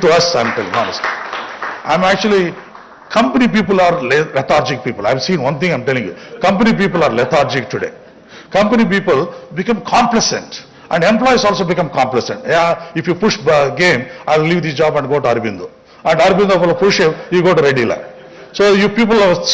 To us, I'm telling honestly. I'm actually, company people are lethargic people. I've seen one thing, I'm telling you. Company people are lethargic today. Company people become complacent. And employees also become complacent. Yeah, if you push the game, I'll leave this job and go to Aurobindo. And Aurobindo will push you go to Redila. So you people have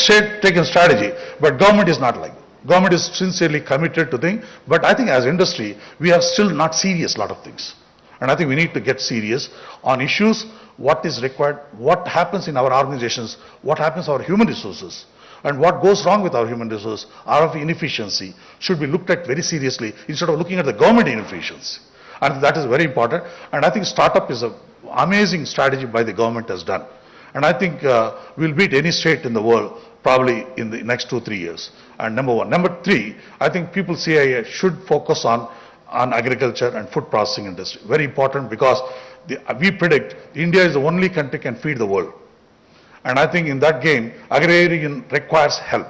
taken strategy, but government is not like that. Government is sincerely committed to things, but I think as industry, we are still not serious lot of things. And I think we need to get serious on issues, what is required, what happens in our organizations, what happens to our human resources, and what goes wrong with our human resources, our inefficiency, should be looked at very seriously instead of looking at the government inefficiency. And that is very important. And I think startup is an amazing strategy by the government has done. And I think we'll beat any state in the world probably in the next 2-3 years. And number one. Number three, I think people CII should focus on agriculture and food processing industry. Very important because we predict India is the only country can feed the world. And I think in that game, agrarian requires help.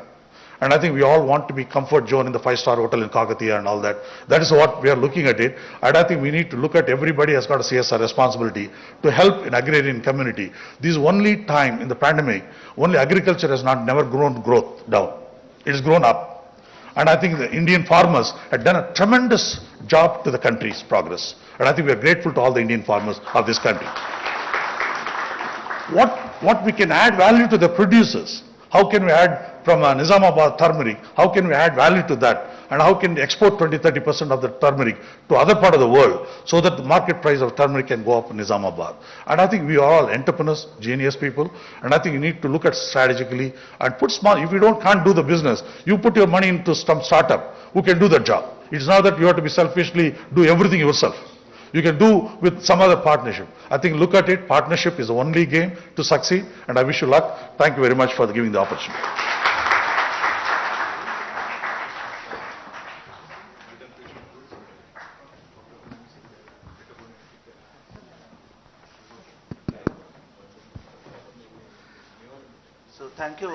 And I think we all want to be comfort zone in the 5-star hotel in Kakatiya and all that. That is what we are looking at it. And I think we need to look at everybody has got a CSR responsibility to help in agrarian community. This is only time in the pandemic, only agriculture has never grown down. It has grown up. And I think the Indian farmers have done a tremendous job to the country's progress. And I think we are grateful to all the Indian farmers of this country. What we can add value to the producers? How can we add from Nizamabad turmeric? How can we add value to that? And how can we export 20-30% of the turmeric to other part of the world so that the market price of turmeric can go up in Nizamabad? And I think we are all entrepreneurs, genius people. And I think you need to look at strategically and put small. If you can't do the business, you put your money into some startup who can do the job. It's not that you have to be selfishly do everything yourself. You can do with some other partnership. I think look at it, partnership is the only game to succeed, and I wish you luck. Thank you very much for giving the opportunity. So thank you,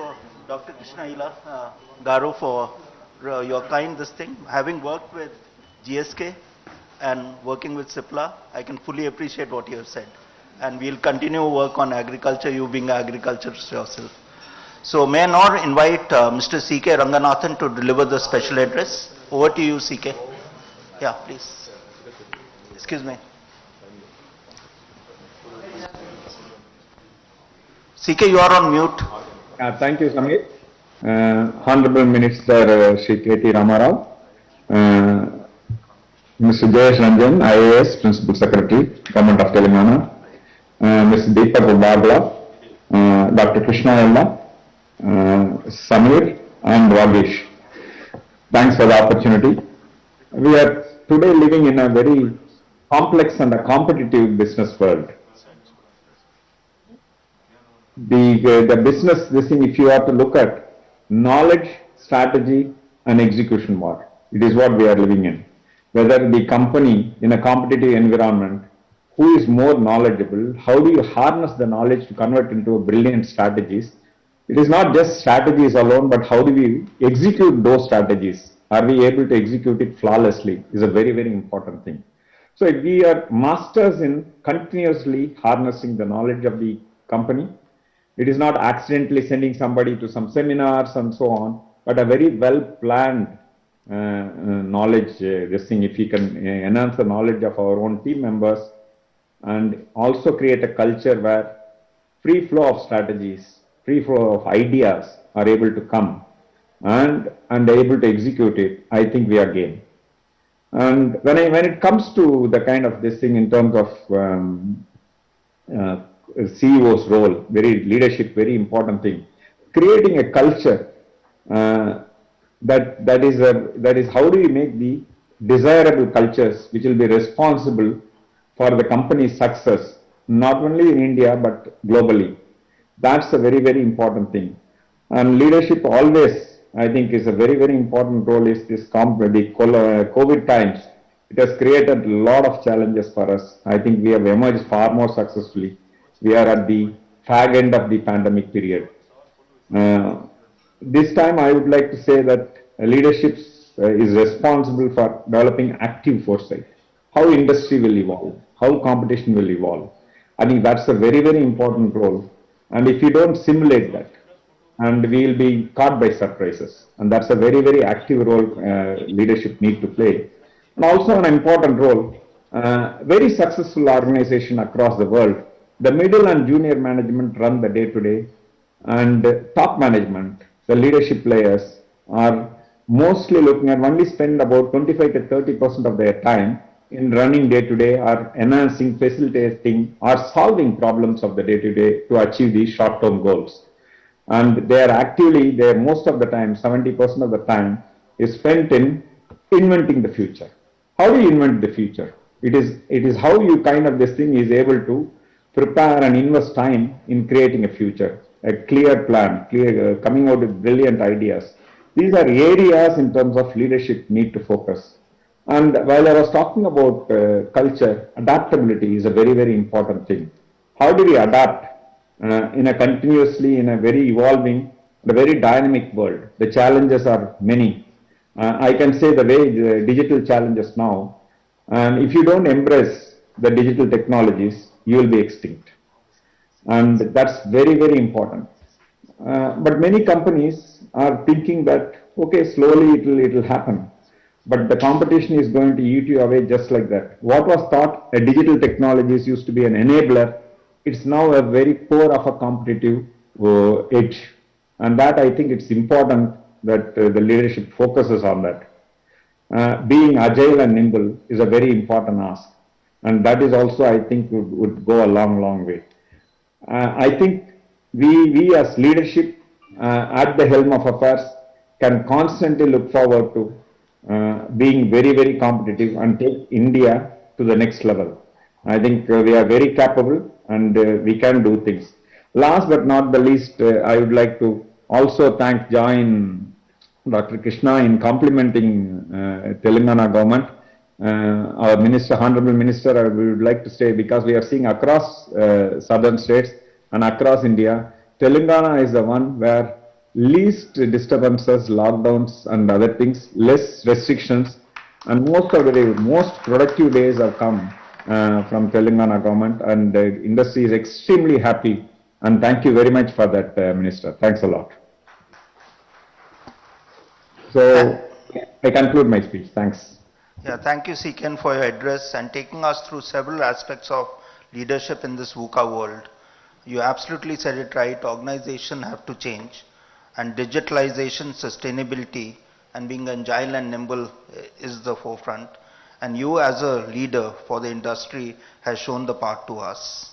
Dr. Krishna Ila Garu, for your kind this thing. Having worked with GSK, and working with CIPLA, I can fully appreciate what you have said. And we'll continue work on agriculture, you being agriculturist yourself. So may I now invite Mr. C.K. Ranganathan to deliver the special address. Over to you, C.K. Yeah, please. Excuse me. C.K., you are on mute. Thank you, Samir. Honorable Minister Shri K.T. Ramarao, Mr. Jayesh Ranjan, IAS, Principal Secretary, Government of Telangana, Mr. Deepak Barbala, Dr. Krishna Ella, Samir and Ragesh. Thanks for the opportunity. We are today living in a very complex and a competitive business world. The business, if you have to look at knowledge, strategy and execution more. It is what we are living in. Whether the company in a competitive environment, who is more knowledgeable, how do you harness the knowledge to convert into brilliant strategies? It is not just strategies alone, but how do we execute those strategies? Are we able to execute it flawlessly is a very, very important thing. So if we are masters in continuously harnessing the knowledge of the company, it is not accidentally sending somebody to some seminars and so on, but a very well planned knowledge, this thing, if we can enhance the knowledge of our own team members and also create a culture where free flow of strategies, free flow of ideas are able to come and able to execute it, I think we are game. And when it comes to the kind of this thing in terms of CEO's role, leadership, very important thing, creating a culture that is how do we make the desirable cultures which will be responsible for the company's success, not only in India but globally. That's a very, very important thing. And leadership always, I think, is a very, very important role. Is this the COVID times? It has created a lot of challenges for us. I think we have emerged far more successfully. We are at the fag end of the pandemic period. This time I would like to say that leadership is responsible for developing active foresight. How industry will evolve, how competition will evolve. I think that's a very, very important role. And if you don't simulate that, and we will be caught by surprises. And that's a very, very active role leadership need to play. And also an important role, very successful organization across the world. The middle and junior management run the day-to-day, and top management, the leadership players, are mostly looking at only spend about 25 to 30% of their time in running day-to-day or enhancing, facilitating, or solving problems of the day-to-day to achieve these short-term goals. And they are actively, they are most of the time, 70% of the time is spent in inventing the future. How do you invent the future? It is how you kind of this thing is able to prepare and invest time in creating a future, a clear plan, coming out with brilliant ideas. These are areas in terms of leadership need to focus. And while I was talking about culture, adaptability is a very, very important thing. How do we adapt in a continuously, in a very evolving, a very dynamic world? The challenges are many. I can say the way the digital challenges now, and if you don't embrace the digital technologies, you will be extinct. And that's very, very important. But many companies are thinking that, okay, slowly it will happen. But the competition is going to eat you away just like that. What was thought a digital technologies used to be an enabler, it's now a very core of a competitive edge. And that I think it's important that the leadership focuses on that. Being agile and nimble is a very important ask. And that is also, I think, would go a long, long way. I think we as leadership at the helm of affairs can constantly look forward to being very, very competitive and take India to the next level. I think we are very capable and we can do things. Last but not the least, I would like to also thank Join Dr. Krishna in complimenting Telangana government. Our minister, honorable minister, we would like to say, because we are seeing across southern states and across India, Telangana is the one where least disturbances, lockdowns and other things, less restrictions, and most of the day, most productive days have come from Telangana government, and the industry is extremely happy. And thank you very much for that, Minister. Thanks a lot. So I conclude my speech. Thanks. Yeah, thank you, Siken, for your address and taking us through several aspects of leadership in this VUCA world. You absolutely said it right. Organizations have to change, and digitalization, sustainability, and being agile and nimble is the forefront. And you, as a leader for the industry, has shown the path to us.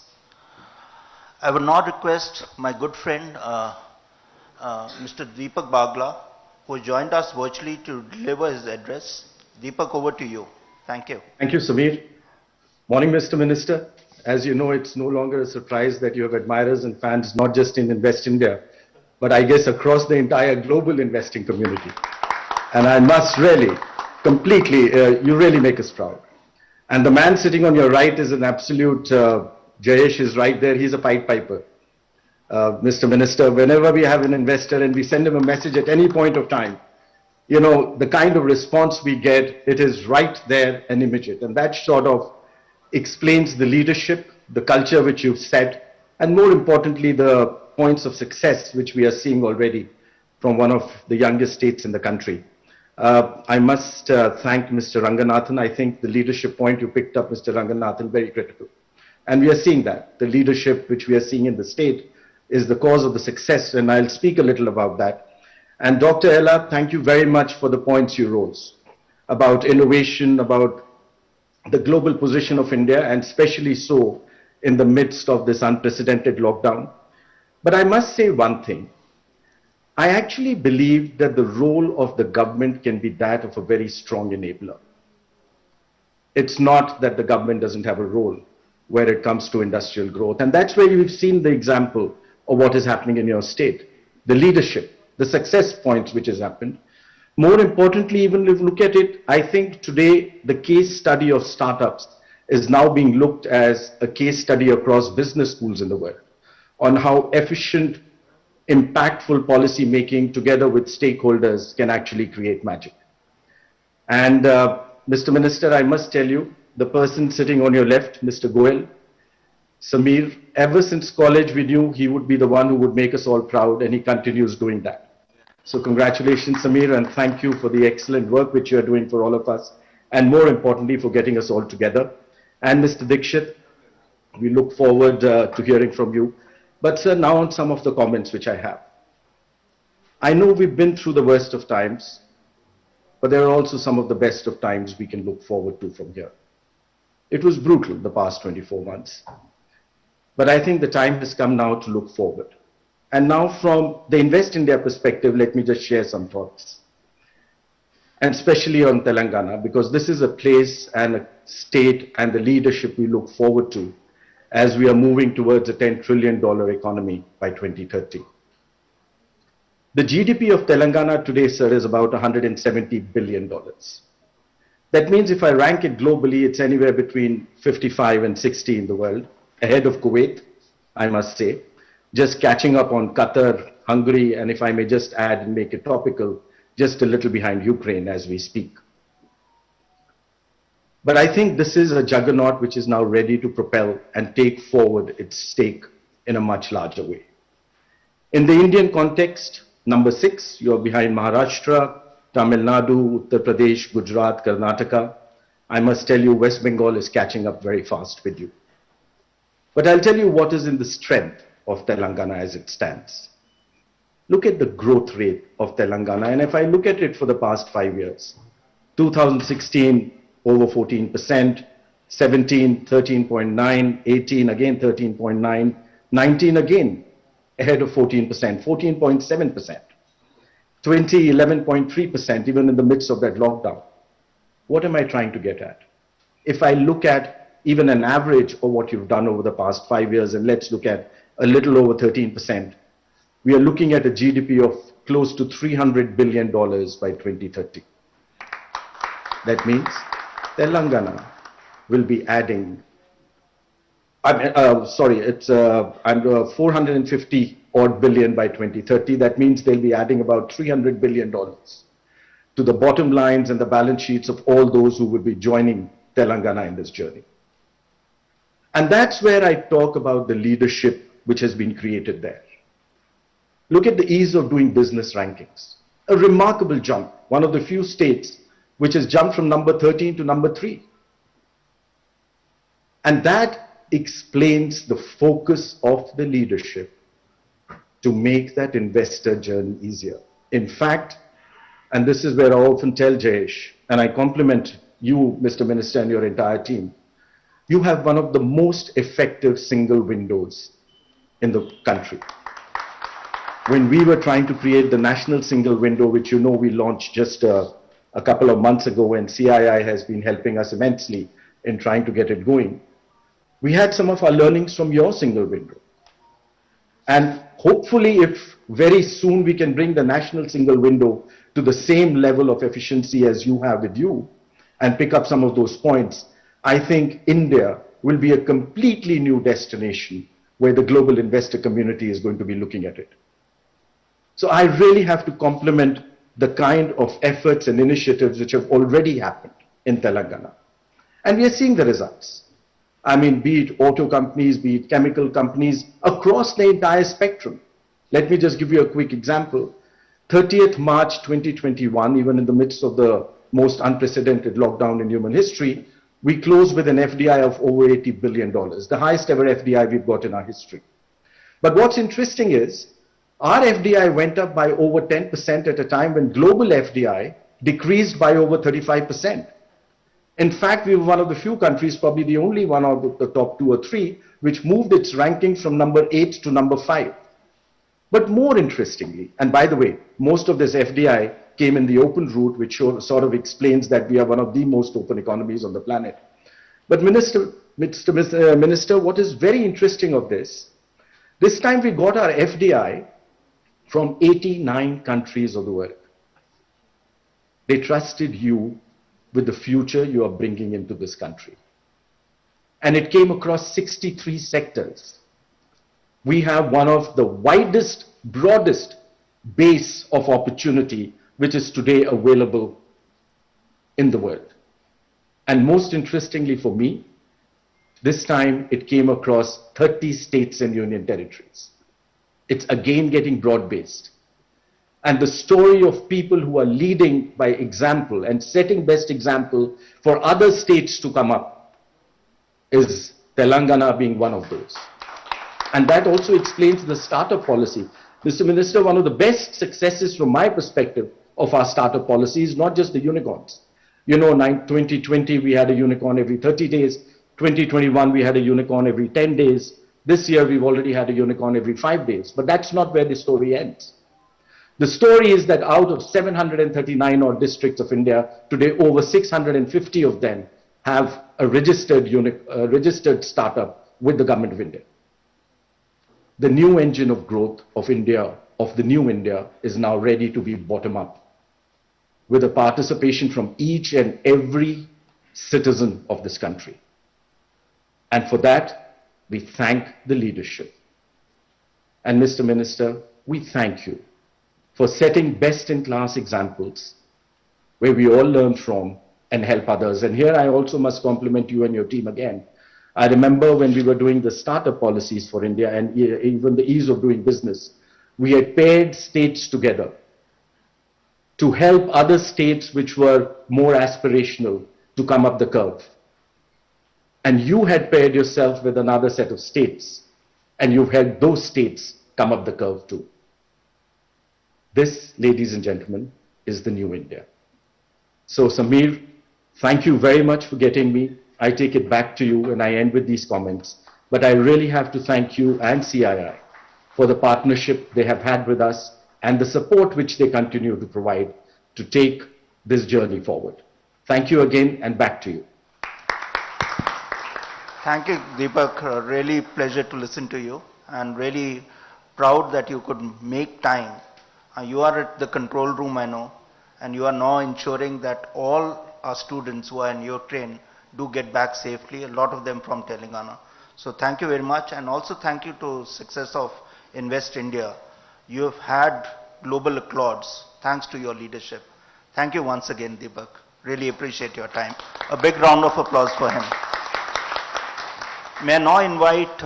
I would now request my good friend, Mr. Deepak Bagla, who joined us virtually to deliver his address. Deepak, over to you. Thank you. Thank you, Samir. Morning, Mr. Minister. As you know, it's no longer a surprise that you have admirers and fans, not just in Invest India, but I guess across the entire global investing community. And I must really, completely, you really make us proud. And the man sitting on your right is an absolute, Jayesh is right there, he's a Pied Piper. Mr. Minister, whenever we have an investor and we send him a message at any point of time, you know, the kind of response we get, it is right there and immediate. And that sort of explains the leadership, the culture which you've set, and more importantly, the points of success which we are seeing already from one of the youngest states in the country. I must thank Mr. Ranganathan. I think the leadership point you picked up, Mr. Ranganathan, very critical. And we are seeing that. The leadership which we are seeing in the state is the cause of the success, and I'll speak a little about that. And Dr. Ella, thank you very much for the points you rose about innovation, about the global position of India, and especially so in the midst of this unprecedented lockdown. But I must say one thing. I actually believe that the role of the government can be that of a very strong enabler. It's not that the government doesn't have a role where it comes to industrial growth. And that's where you've seen the example of what is happening in your state, the leadership, the success points which has happened. More importantly, even if you look at it, I think today the case study of startups is now being looked as a case study across business schools in the world on how efficient, impactful policy making together with stakeholders can actually create magic. And Mr. Minister, I must tell you, the person sitting on your left, Mr. Goel, Samir, ever since college we knew he would be the one who would make us all proud, and he continues doing that. So congratulations, Samir, and thank you for the excellent work which you are doing for all of us, and more importantly for getting us all together. And Mr. Dixit, we look forward to hearing from you. But sir, now on some of the comments which I have. I know we've been through the worst of times, but there are also some of the best of times we can look forward to from here. It was brutal the past 24 months. But I think the time has come now to look forward. And now from the Invest India perspective, let me just share some thoughts. And especially on Telangana, because this is a place and a state and the leadership we look forward to as we are moving towards a $10 trillion economy by 2030. The GDP of Telangana today, sir, is about $170 billion. That means if I rank it globally, it's anywhere between 55 and 60 in the world, ahead of Kuwait, I must say, just catching up on Qatar, Hungary, and if I may just add and make it topical, just a little behind Ukraine as we speak. But I think this is a juggernaut which is now ready to propel and take forward its stake in a much larger way. In the Indian context, number 6, you're behind Maharashtra, Tamil Nadu, Uttar Pradesh, Gujarat, Karnataka. I must tell you, West Bengal is catching up very fast with you. But I'll tell you what is in the strength of Telangana as it stands. Look at the growth rate of Telangana, and if I look at it for the past 5 years, 2016 over 14%, 17 13.9, 18 again 13.9, 19 again ahead of 14%, 14.7%, 20 11.3% even in the midst of that lockdown. What am I trying to get at? If I look at even an average of what you've done over the past 5 years, and let's look at a little over 13%, we are looking at a GDP of close to $300 billion by 2030. That means Telangana will be adding, it's 450 odd billion by 2030. That means they'll be adding about $300 billion to the bottom lines and the balance sheets of all those who will be joining Telangana in this journey. And that's where I talk about the leadership which has been created there. Look at the ease of doing business rankings. A remarkable jump. One of the few states which has jumped from number 13 to number 3. And that explains the focus of the leadership to make that investor journey easier. In fact, and this is where I often tell Jayesh, and I compliment you, Mr. Minister, and your entire team, you have one of the most effective single windows in the country. When we were trying to create the national single window, which you know we launched just a couple of months ago, and CII has been helping us immensely in trying to get it going, we had some of our learnings from your single window. And hopefully, if very soon we can bring the national single window to the same level of efficiency as you have with you and pick up some of those points, I think India will be a completely new destination where the global investor community is going to be looking at it. So I really have to compliment the kind of efforts and initiatives which have already happened in Telangana. And we are seeing the results. I mean, be it auto companies, be it chemical companies, across the entire spectrum. Let me just give you a quick example. 30th March 2021, even in the midst of the most unprecedented lockdown in human history, we closed with an FDI of over $80 billion, the highest ever FDI we've got in our history. But what's interesting is, our FDI went up by over 10% at a time when global FDI decreased by over 35%. In fact, we were one of the few countries, probably the only one out of the top 2 or 3, which moved its ranking from number 8 to number 5. But more interestingly, and by the way, most of this FDI came in the open route, which sort of explains that we are one of the most open economies on the planet. But Minister, what is very interesting of this time we got our FDI from 89 countries of the world. They trusted you with the future you are bringing into this country. And it came across 63 sectors. We have one of the widest, broadest base of opportunity which is today available in the world. And most interestingly for me, This time it came across 30 states and union territories. It's again getting broad-based. And the story of people who are leading by example and setting best example for other states to come up is Telangana being one of those. And that also explains the startup policy. Mr. Minister, one of the best successes from my perspective of our startup policy is not just the unicorns. You know, 2020 we had a unicorn every 30 days. 2021 we had a unicorn every 10 days. This year we've already had a unicorn every 5 days. But that's not where the story ends. The story is that out of 739 odd districts of India, today over 650 of them have a registered startup with the government of India. The new engine of growth of India, of the new India, is now ready to be bottom up, with a participation from each and every citizen of this country. And for that, we thank the leadership. And Mr. Minister, we thank you for setting best-in-class examples where we all learn from and help others. And here I also must compliment you and your team again. I remember when we were doing the startup policies for India and even the ease of doing business, we had paired states together to help other states which were more aspirational to come up the curve. And you had paired yourself with another set of states, and you've helped those states come up the curve too. This, ladies and gentlemen, is the new India. So, Samir, thank you very much for getting me. I take it back to you and I end with these comments. But I really have to thank you and CII for the partnership they have had with us and the support which they continue to provide to take this journey forward. Thank you again, and back to you. Thank you, Deepak. Really pleasure to listen to you, and really proud that you could make time. You are at the control room, I know, and you are now ensuring that all our students who are in your train do get back safely, a lot of them from Telangana. So thank you very much, and also thank you to success of Invest India. You have had global applause thanks to your leadership. Thank you once again, Deepak. Really appreciate your time. A big round of applause for him. May I now invite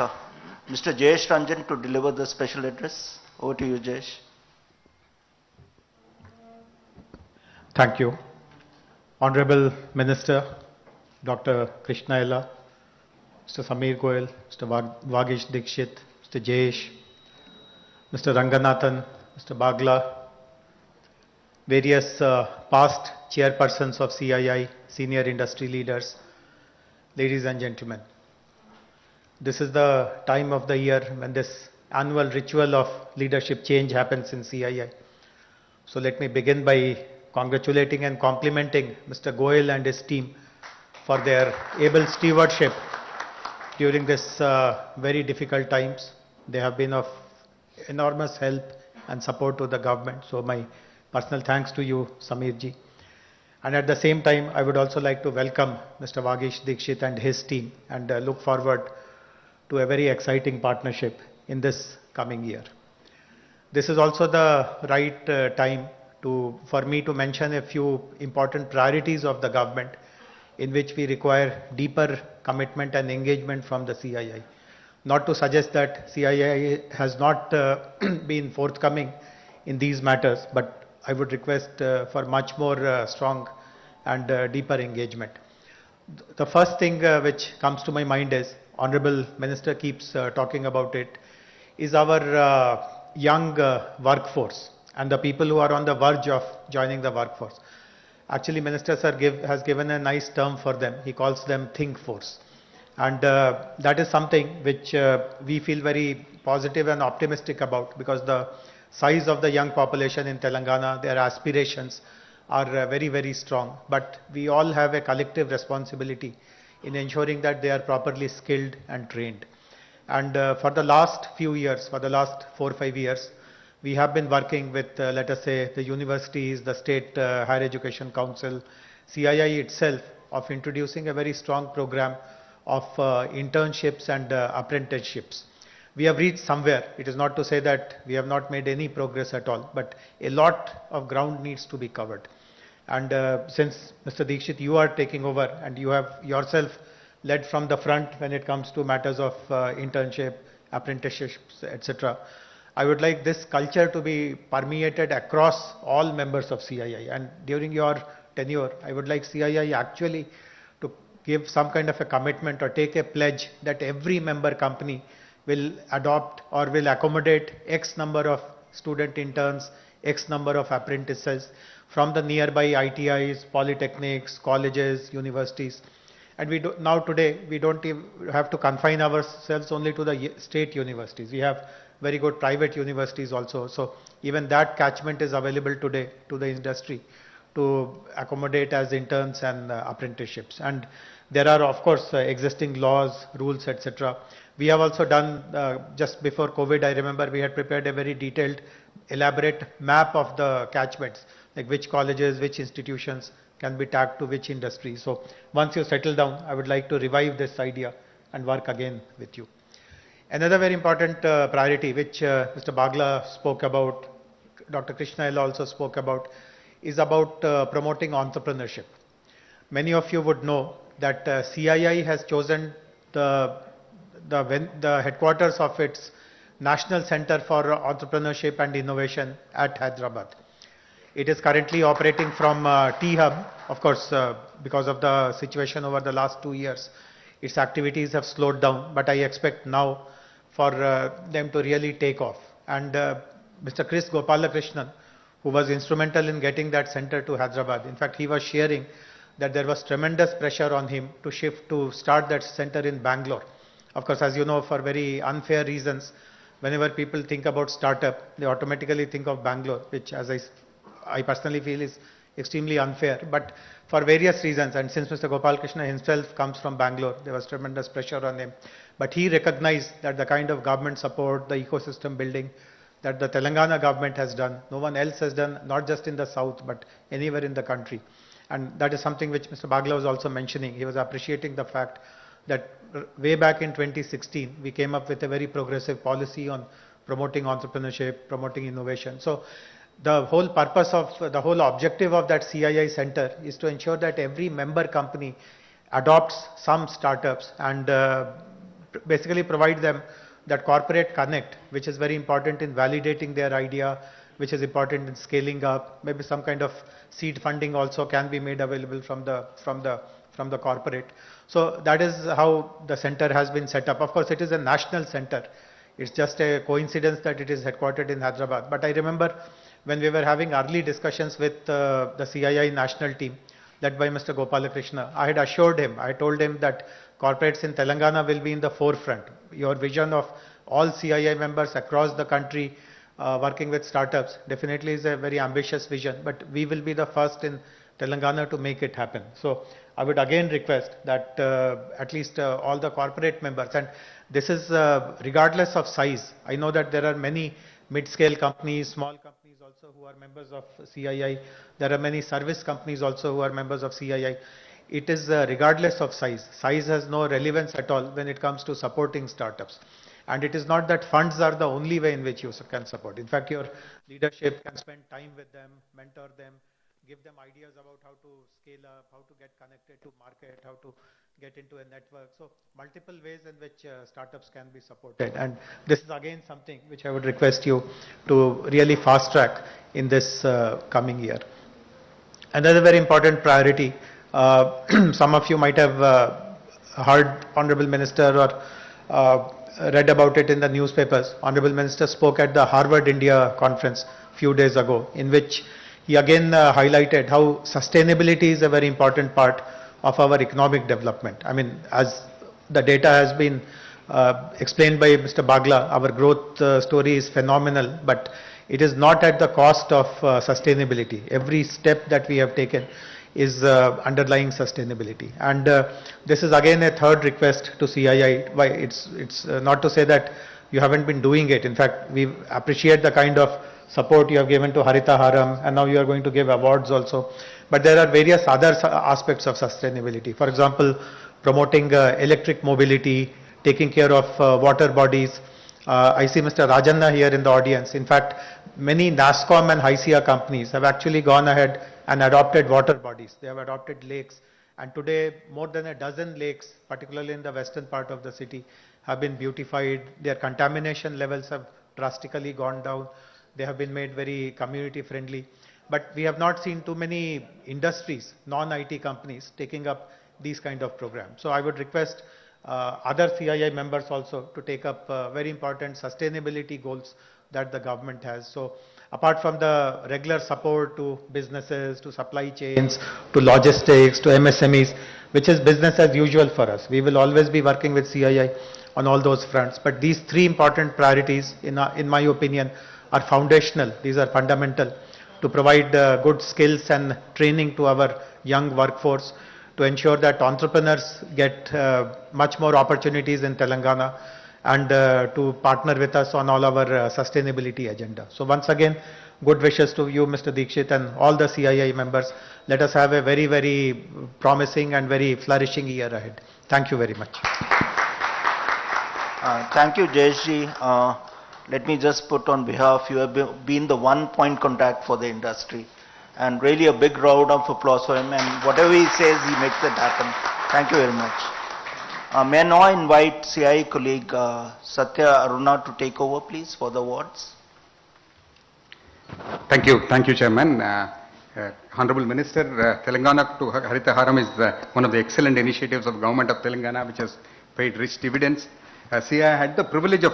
Mr. Jayesh Ranjan to deliver the special address. Over to you, Jayesh. Thank you. Honorable Minister, Dr. Krishna Ella, Mr. Samir Goel, Mr. Vagish Dikshit, Mr. Jayesh, Mr. Ranganathan, Mr. Bagla, various past chairpersons of CII, senior industry leaders, ladies and gentlemen. This is the time of the year when this annual ritual of leadership change happens in CII. So let me begin by congratulating and complimenting Mr. Goel and his team for their able stewardship during this very difficult times. They have been of enormous help and support to the government. So my personal thanks to you, Samir ji. And at the same time, I would also like to welcome Mr. Vagish Dikshit and his team, and look forward to a very exciting partnership in this coming year. This is also the right time for me to mention a few important priorities of the government in which we require deeper commitment and engagement from the CII. Not to suggest that CII has not been forthcoming in these matters, but I would request for much more strong and deeper engagement. The first thing which comes to my mind is, Honorable Minister keeps talking about it, is our young workforce and the people who are on the verge of joining the workforce. Actually, Minister Sir has given a nice term for them. He calls them think force. And that is something which we feel very positive and optimistic about, because the size of the young population in Telangana, their aspirations are very, very strong. But we all have a collective responsibility in ensuring that they are properly skilled and trained. And for the last few years, for the last 4 or 5 years, we have been working with, let us say, the universities, the State Higher Education Council, CII itself, of introducing a very strong program of internships and apprenticeships. We have reached somewhere. It is not to say that we have not made any progress at all, but a lot of ground needs to be covered. And since Mr. Dikshit, you are taking over and you have yourself led from the front when it comes to matters of internship, apprenticeships, etc. I would like this culture to be permeated across all members of CII. And during your tenure, I would like CII actually to give some kind of a commitment or take a pledge that every member company will adopt or will accommodate X number of student interns, X number of apprentices from the nearby ITIs, polytechnics, colleges, universities. And now today, we don't even have to confine ourselves only to the state universities. We have very good private universities also. So even that catchment is available today to the industry to accommodate as interns and apprenticeships. And there are, of course, existing laws, rules, etc. We have also done, just before COVID, I remember we had prepared a very detailed, elaborate map of the catchments, like which colleges, which institutions can be tagged to which industry. So once you settle down, I would like to revive this idea and work again with you. Another very important priority, which Mr. Bagla spoke about, Dr. Krishna also spoke about, is about promoting entrepreneurship. Many of you would know that CII has chosen the headquarters of its National Center for Entrepreneurship and Innovation at Hyderabad. It is currently operating from T-Hub. Of course, because of the situation over the last 2 years, its activities have slowed down, but I expect now for them to really take off. And Mr. Chris Gopalakrishnan, who was instrumental in getting that center to Hyderabad, in fact, he was sharing that there was tremendous pressure on him to start that center in Bangalore. Of course, as you know, for very unfair reasons, whenever people think about startup, they automatically think of Bangalore, which, as I personally feel, is extremely unfair. But for various reasons, and since Mr. Gopalakrishnan himself comes from Bangalore, there was tremendous pressure on him. But he recognized that the kind of government support, the ecosystem building that the Telangana government has done, no one else has done, not just in the south, but anywhere in the country. And that is something which Mr. Bagla was also mentioning. He was appreciating the fact that way back in 2016, we came up with a very progressive policy on promoting entrepreneurship, promoting innovation. So the whole purpose of, the whole objective of that CII center is to ensure that every member company adopts some startups and basically provide them that corporate connect, which is very important in validating their idea, which is important in scaling up. Maybe some kind of seed funding also can be made available from the corporate. So that is how the center has been set up. Of course, it is a national center. It's just a coincidence that it is headquartered in Hyderabad. But I remember when we were having early discussions with the CII national team led by Mr. Gopalakrishna, I had assured him, I told him that corporates in Telangana will be in the forefront. Your vision of all CII members across the country working with startups definitely is a very ambitious vision, but we will be the first in Telangana to make it happen. So I would again request that at least all the corporate members, and this is regardless of size. I know that there are many mid-scale companies, small companies also who are members of CII. There are many service companies also who are members of CII. It is regardless of size. Size has no relevance at all when it comes to supporting startups. And it is not that funds are the only way in which you can support. In fact, your leadership can spend time with them, mentor them, give them ideas about how to scale up, how to get connected to market, how to get into a network. So multiple ways in which startups can be supported. And this is again something which I would request you to really fast track in this coming year. Another very important priority, some of you might have heard Honorable Minister or read about it in the newspapers. Honorable Minister spoke at the Harvard India conference a few days ago, in which he again highlighted how sustainability is a very important part of our economic development. I mean, as the data has been explained by Mr. Bagla, our growth story is phenomenal, but it is not at the cost of sustainability. Every step that we have taken is underlying sustainability. And this is again a third request to CII. Why it's not to say that you haven't been doing it. In fact, we appreciate the kind of support you have given to Harita Haram, and now you are going to give awards also. But there are various other aspects of sustainability. For example, promoting electric mobility, taking care of water bodies. I see Mr. Rajanna here in the audience. In fact, many NASCOM and HYCIA companies have actually gone ahead and adopted water bodies. They have adopted lakes And today, more than a dozen lakes, particularly in the western part of the city, have been beautified. Their contamination levels have drastically gone down. They have been made very community friendly. But we have not seen too many industries, non-IT companies, taking up these kind of programs. So I would request other CII members also to take up very important sustainability goals that the government has. So apart from the regular support to businesses, to supply chains, to logistics, to MSMEs, which is business as usual for us, we will always be working with CII on all those fronts. But these three important priorities, in my opinion, are foundational. These are fundamental to provide good skills and training to our young workforce, to ensure that entrepreneurs get much more opportunities in Telangana, and to partner with us on all our sustainability agenda. So once again, good wishes to you, Mr. Dikshit, and all the CII members. Let us have a very, very promising and very flourishing year ahead. Thank you very much. Thank you, Jayeshji. Let me just put on behalf, you have been the one-point contact for the industry. And really a big round of applause for him, and whatever he says, he makes it happen. Thank you very much. May I now invite CII colleague Satya Aruna to take over, please, for the awards. Thank you, Chairman. Honorable Minister, Telangana to Harita Haram is one of the excellent initiatives of Government of Telangana, which has paid rich dividends. CII had the privilege of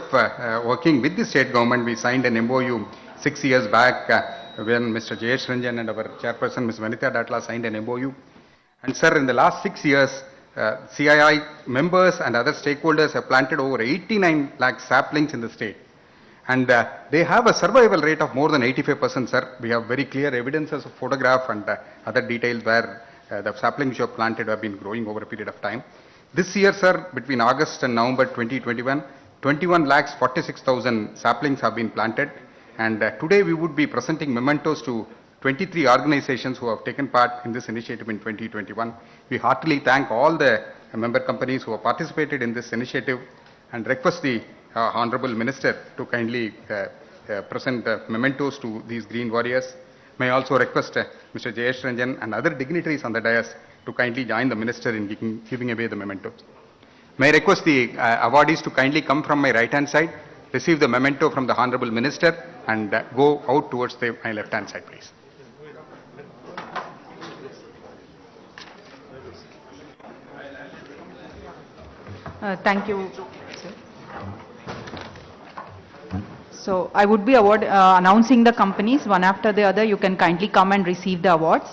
working with the state government. We signed an MOU 6 years back when Mr. Jayesh Ranjan and our chairperson, Ms. Vanitha Datla, signed an MOU. And sir, in the last 6 years, CII members and other stakeholders have planted over 89 lakh saplings in the state. And they have a survival rate of more than 85%, sir. We have very clear evidences of photograph and other details where the saplings you have planted have been growing over a period of time. This year, sir, between August and November 2021, 21 lakhs 46,000 saplings have been planted. And today we would be presenting mementos to 23 organizations who have taken part in this initiative in 2021. We heartily thank all the member companies who have participated in this initiative and request the Honorable Minister to kindly present mementos to these green warriors. May I also request Mr. Jayesh Ranjan and other dignitaries on the dais to kindly join the Minister in giving away the mementos. May I request the awardees to kindly come from my right-hand side, receive the memento from the Honorable Minister, and go out towards my left-hand side, please. Thank you, sir. So I would be announcing the companies one after the other. You can kindly come and receive the awards.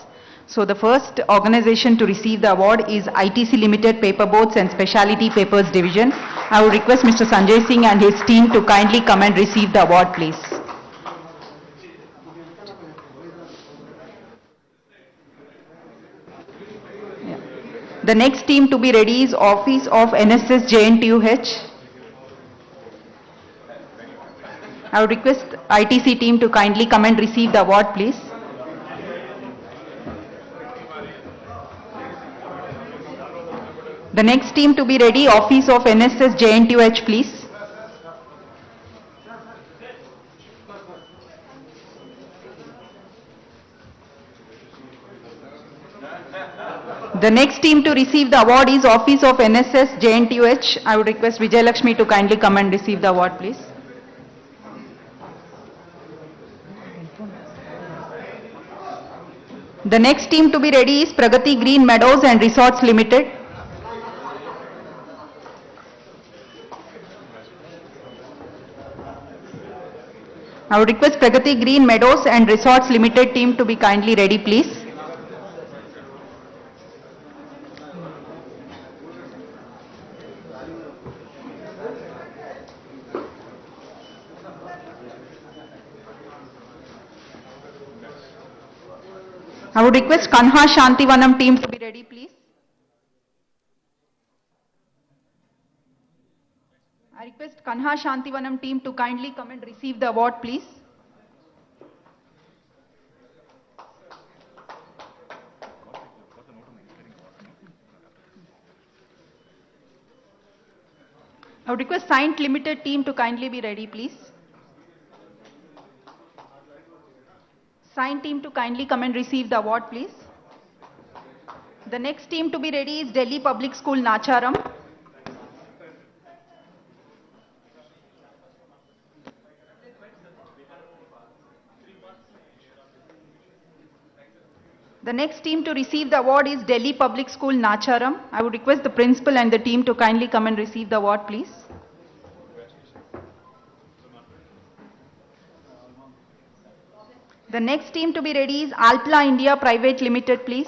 So the first organization to receive the award is ITC Limited Paperboards and Specialty Papers Division. I would request Mr. Sanjay Singh and his team to kindly come and receive the award, please. Yeah. The next team to be ready is Office of NSS JNTUH. I would request ITC team to kindly come and receive the award, please. The next team to be ready, Office of NSS JNTUH, please. The next team to receive the award is Office of NSS JNTUH. I would request Vijay Lakshmi to kindly come and receive the award, please. The next team to be ready is Pragati Green Meadows and Resorts Limited. I would request Pragati Green Meadows and Resorts Limited team to be kindly ready, please. I would request Kanha Shantivanam team to be ready, please. I request Kanha Shantivanam team to kindly come and receive the award, please. I would request Saint Limited team to kindly be ready, please. Saint team to kindly come and receive the award, please. The next team to be ready is Delhi Public School, Nacharam. The next team to receive the award is Delhi Public School, Nacharam. I would request the principal and the team to kindly come and receive the award, please. The next team to be ready is Alpla India Private Limited, please.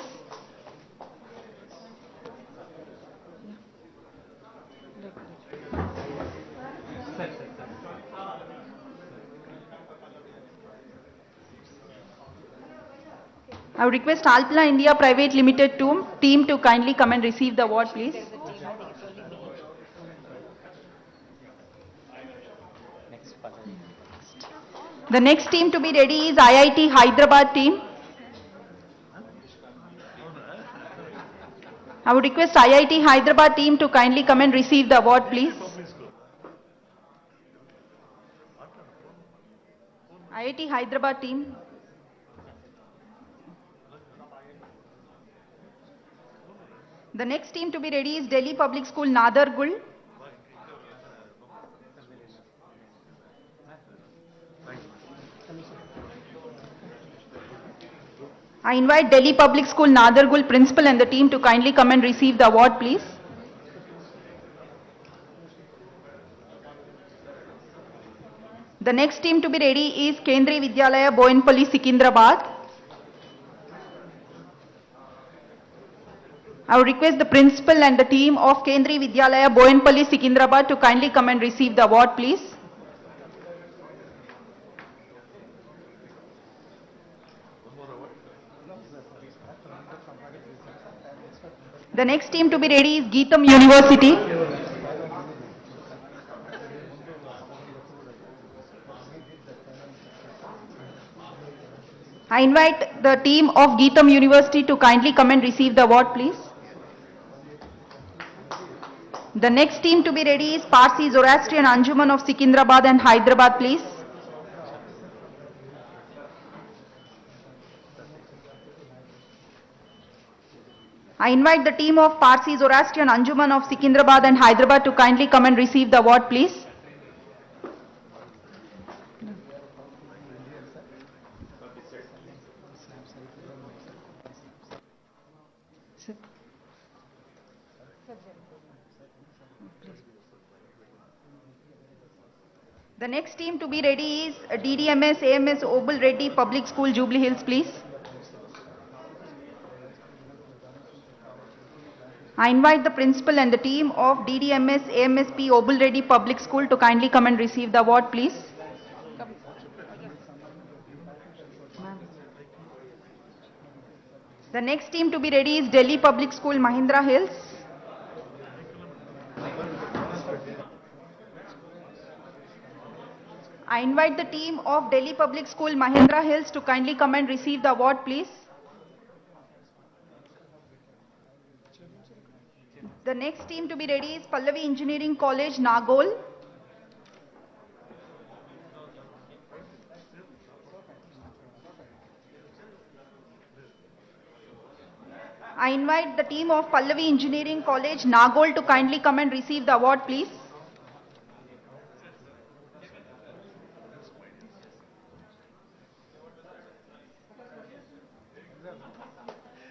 I would request Alpla India Private Limited team to kindly come and receive the award, please. The next team to be ready is IIT Hyderabad team. I would request IIT Hyderabad team to kindly come and receive the award, please. IIT Hyderabad team. The next team to be ready is Delhi Public School, Nadargul. I invite Delhi Public School, Nadargul principal and the team to kindly come and receive the award, please. The next team to be ready is Kendriya Vidyalaya, Boinpalli, Secunderabad. I would request the principal and the team of Kendriya Vidyalaya, Boinpalli, Secunderabad to kindly come and receive the award, please. The next team to be ready is Geetham University. I invite the team of Geetham University to kindly come and receive the award, please. The next team to be ready is Parsi Zoroastrian Anjuman of Secunderabad and Hyderabad, please. I invite the team of Parsi Zoroastrian Anjuman of Secunderabad and Hyderabad to kindly come and receive the award, please. The next team to be ready is DDMS AMS Obul Reddy Public School, Jubilee Hills, please. I invite the principal and the team of DDMS AMSP Obul Reddy Public School to kindly come and receive the award, please. The next team to be ready is Delhi Public School, Mahindra Hills. I invite the team of Delhi Public School, Mahindra Hills to kindly come and receive the award, please. The next team to be ready is Pallavi Engineering College, Nagol. I invite the team of Pallavi Engineering College, Nagol to kindly come and receive the award, please.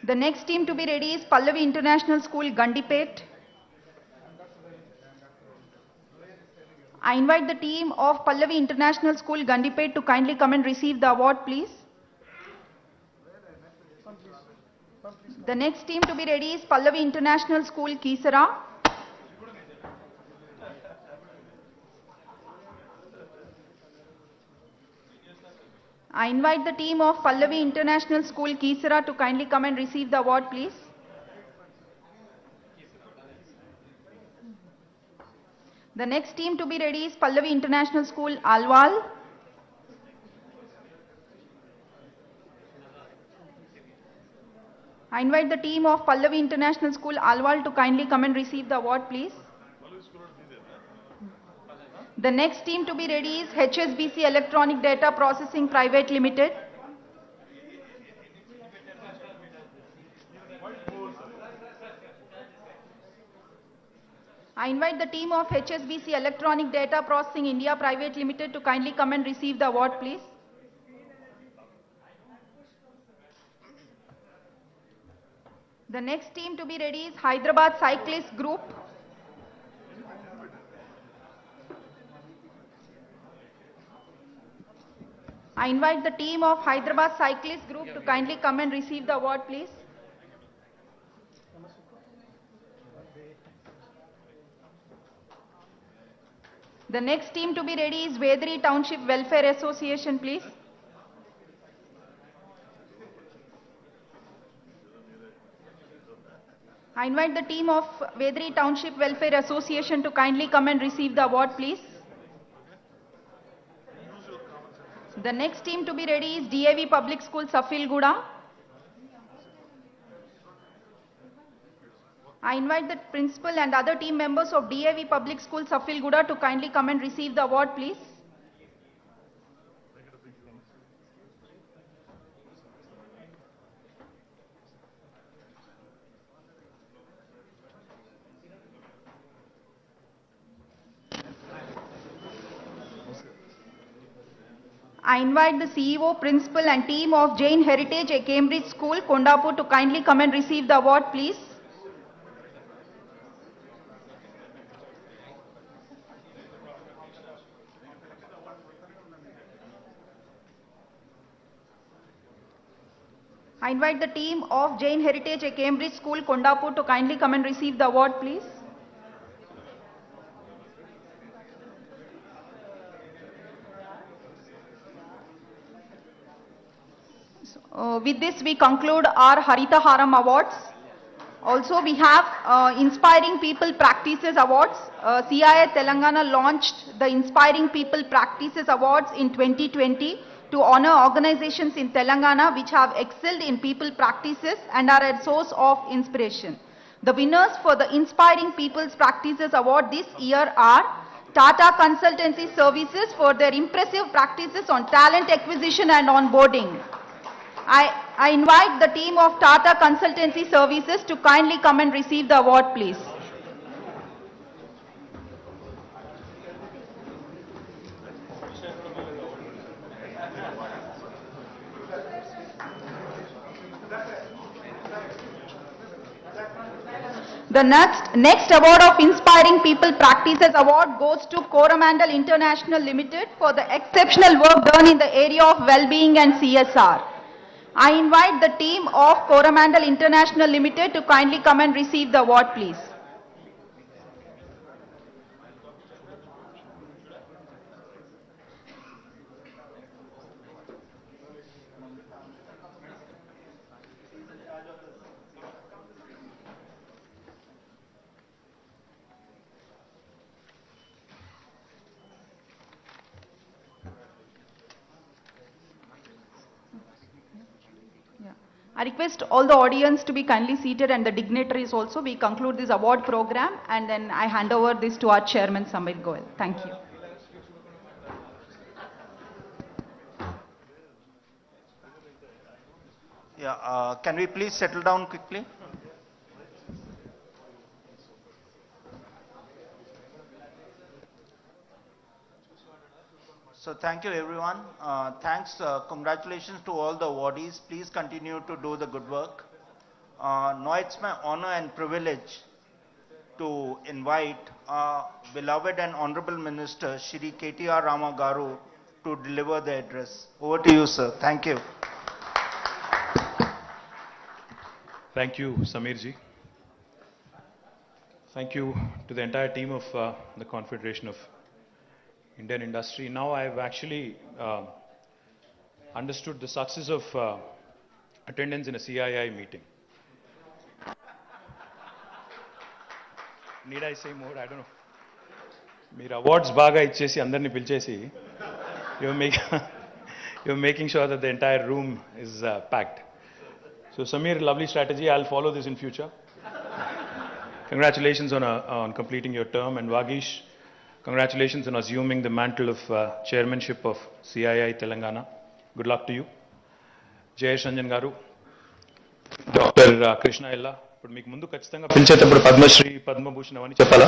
The next team to be ready is Pallavi International School, Gandipet. I invite the team of Pallavi International School, Gandipet to kindly come and receive the award, please. The next team to be ready is Pallavi International School, Kisara. I invite the team of Pallavi International School, Kisara to kindly come and receive the award, please. The next team to be ready is Pallavi International School, Alwal. I invite the team of Pallavi International School, Alwal to kindly come and receive the award, please. The next team to be ready is HSBC Electronic Data Processing Private Limited. I invite the team of HSBC Electronic Data Processing India Private Limited to kindly come and receive the award, please. The next team to be ready is Hyderabad Cyclist Group. I invite the team of Hyderabad Cyclist Group to kindly come and receive the award, please. The next team to be ready is Vedri Township Welfare Association, please. I invite the team of Vedri Township Welfare Association to kindly come and receive the award, please. The next team to be ready is DAV Public School, Safilguda. I invite the principal and other team members of DAV Public School, Safilguda to kindly come and receive the award, please. I invite the CEO, principal and team of Jain Heritage Cambridge School, Kondapur to kindly come and receive the award, please. I invite the team of Jain Heritage Cambridge School, Kondapur to kindly come and receive the award, please. With this, we conclude our Harita Haram Awards. Also, we have Inspiring People Practices Awards. CII Telangana launched the Inspiring People Practices Awards in 2020 to honor organizations in Telangana which have excelled in people practices and are a source of inspiration. The winners for the Inspiring People's Practices Award this year are Tata Consultancy Services for their impressive practices on talent acquisition and onboarding. I invite the team of Tata Consultancy Services to kindly come and receive the award, please. The next award of Inspiring People Practices Award goes to Coromandel International Limited for the exceptional work done in the area of well-being and CSR. I invite the team of Coromandel International Limited to kindly come and receive the award, please. I request all the audience to be kindly seated and the dignitaries also. We conclude this award program and then I hand over this to our chairman, Samir Goel. Thank you. Yeah, can we please settle down quickly? So thank you everyone. Thanks, congratulations to all the awardees. Please continue to do the good work. Now it's my honor and privilege to invite our beloved and honorable minister, Shri KTR Rama Garu, to deliver the address. Over to you, sir. Thank you. Thank you, Samirji. Thank you to the entire team of the Confederation of Indian Industry. Now I've actually understood the success of attendance in a CII meeting. Need I say more? I don't know. Meer awards baga ichesi andarni pilchesi. You're making sure that the entire room is packed. So Samir, lovely strategy. I'll follow this in future. Congratulations on completing your term, and Vagish, congratulations on assuming the mantle of chairmanship of CII Telangana. Good luck to you. Jayesh Ranjan Garu, Dr. Krishna Ella, ఇప్పుడు మీకు ముందు ఖచ్చితంగా పిలిచేటప్పుడు పద్మశ్రీ పద్మభూషణ్ అని చెప్పాలా?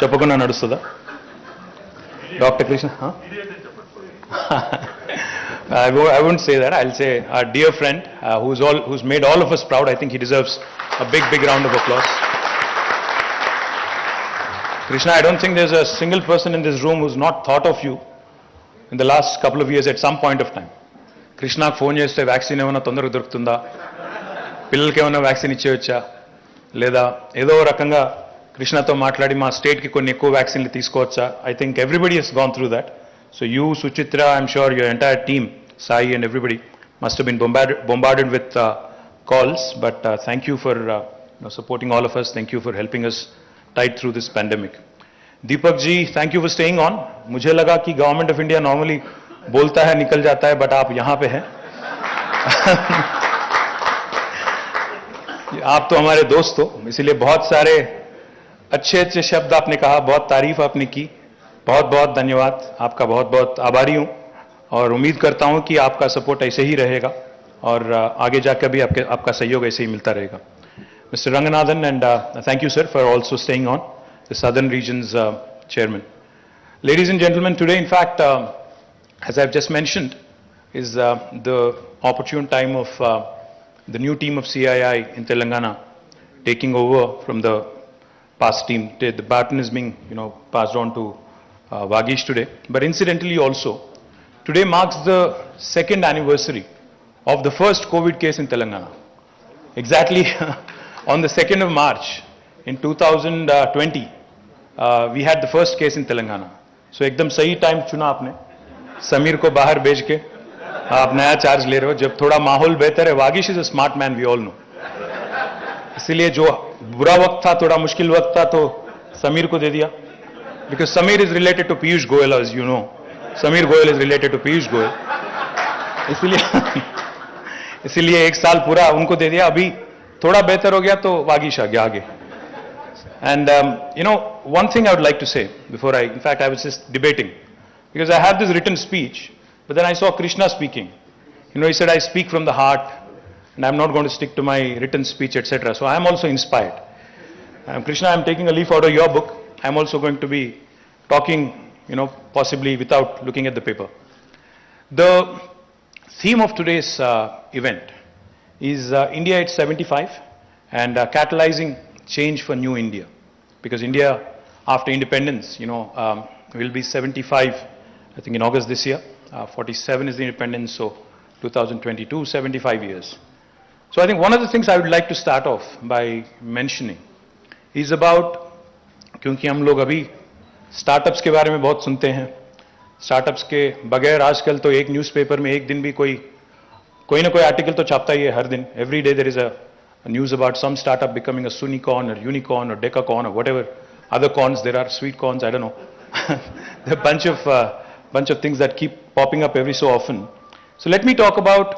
చెప్పకుండా నడుస్తుందా? Doctor Krishna I won't say that. I'll say our dear friend who's made all of us proud. I think he deserves a big round of applause. Krishna, I don't think there's a single person in this room who's not thought of you in the last couple of years at some point of time. Krishna phone cheste vaccine emana tondaraga dorukutunda, పిల్లలకి ఏమైనా vaccine ఇచ్చేయచ్చా, లేదా ఏదో రకంగా కృష్ణతో మాట్లాడి మా స్టేట్కి కొన్ని ఎక్కువ వ్యాక్సిన్లు తీసుకోవచ్చా? I think everybody has gone through that. So you, Suchitra, I'm sure your entire team, Sai and everybody must have been bombarded with calls, but thank you for supporting all of us. Thank you for helping us tide through this pandemic. Deepak ji, thank you for staying on. मुझे लगा कि government of India normally बोलता है निकल जाता है, but आप यहाँ पे हैं. आप तो हमारे दोस्त हो, इसीलिए बहुत सारे अच्छे शब्द आपने कहा, बहुत तारीफ आपने की. बहुत धन्यवाद, आपका बहुत आभारी हूं और उम्मीद करता हूं कि आपका सपोर्ट ऐसे ही रहेगा और आगे जाकर भी आपका सहयोग ऐसे ही मिलता रहेगा. Mr. Ranganathan, and thank you sir for also staying on, the Southern Region's chairman. Ladies and gentlemen, today in fact, as I've just mentioned, is the opportune time of the new team of CII in Telangana taking over from the past team. The baton is being passed on to Vagish today. But incidentally also, today marks the second anniversary of the first COVID case in Telangana. Exactly on the 2nd of March in 2020, we had the first case in Telangana. So एकदम सही time चुना आपने, समीर को बाहर भेज के आप नया चार्ज ले रहे हो जब थोड़ा माहौल बेहतर है. Vagish is a smart man, we all know. इसलिए जो बुरा वक्त था, थोड़ा मुश्किल वक्त था, तो समीर को दे दिया. Because Samir is related to Piyush Goyal, as you know. Samir Goyal is related to Piyush Goyal. इसीलिए एक साल पूरा उनको दे दिया. अभी थोड़ा बेहतर हो गया तो वागिश आ गया आगे. And one thing I would like to say before in fact I was just debating, because I have this written speech, but then I saw Krishna speaking. He said, I speak from the heart and I'm not going to stick to my written speech, etc. So I am also inspired. Krishna, I'm taking a leaf out of your book. I'm also going to be talking, possibly without looking at the paper. The theme of today's event is India at 75 and catalyzing change for new India. Because India, after independence, will be 75, I think in August this year. 47 is the independence, so 2022, 75 years. So I think one of the things I would like to start off by mentioning is about, क्योंकि हम लोग अभी startups के बारे में बहुत सुनते हैं. स्टार्टअप्स के बगैर आजकल तो एक न्यूज़पेपर में एक दिन भी कोई ना कोई आर्टिकल तो छापता ही है हर दिन. Every day there is a news about some startup becoming a soonicorn और यूनिकॉर्न और डेकाकॉर्न और whatever other cons there are, sweet cons, I don't know. There are a bunch of things that keep popping up every so often. So let me talk about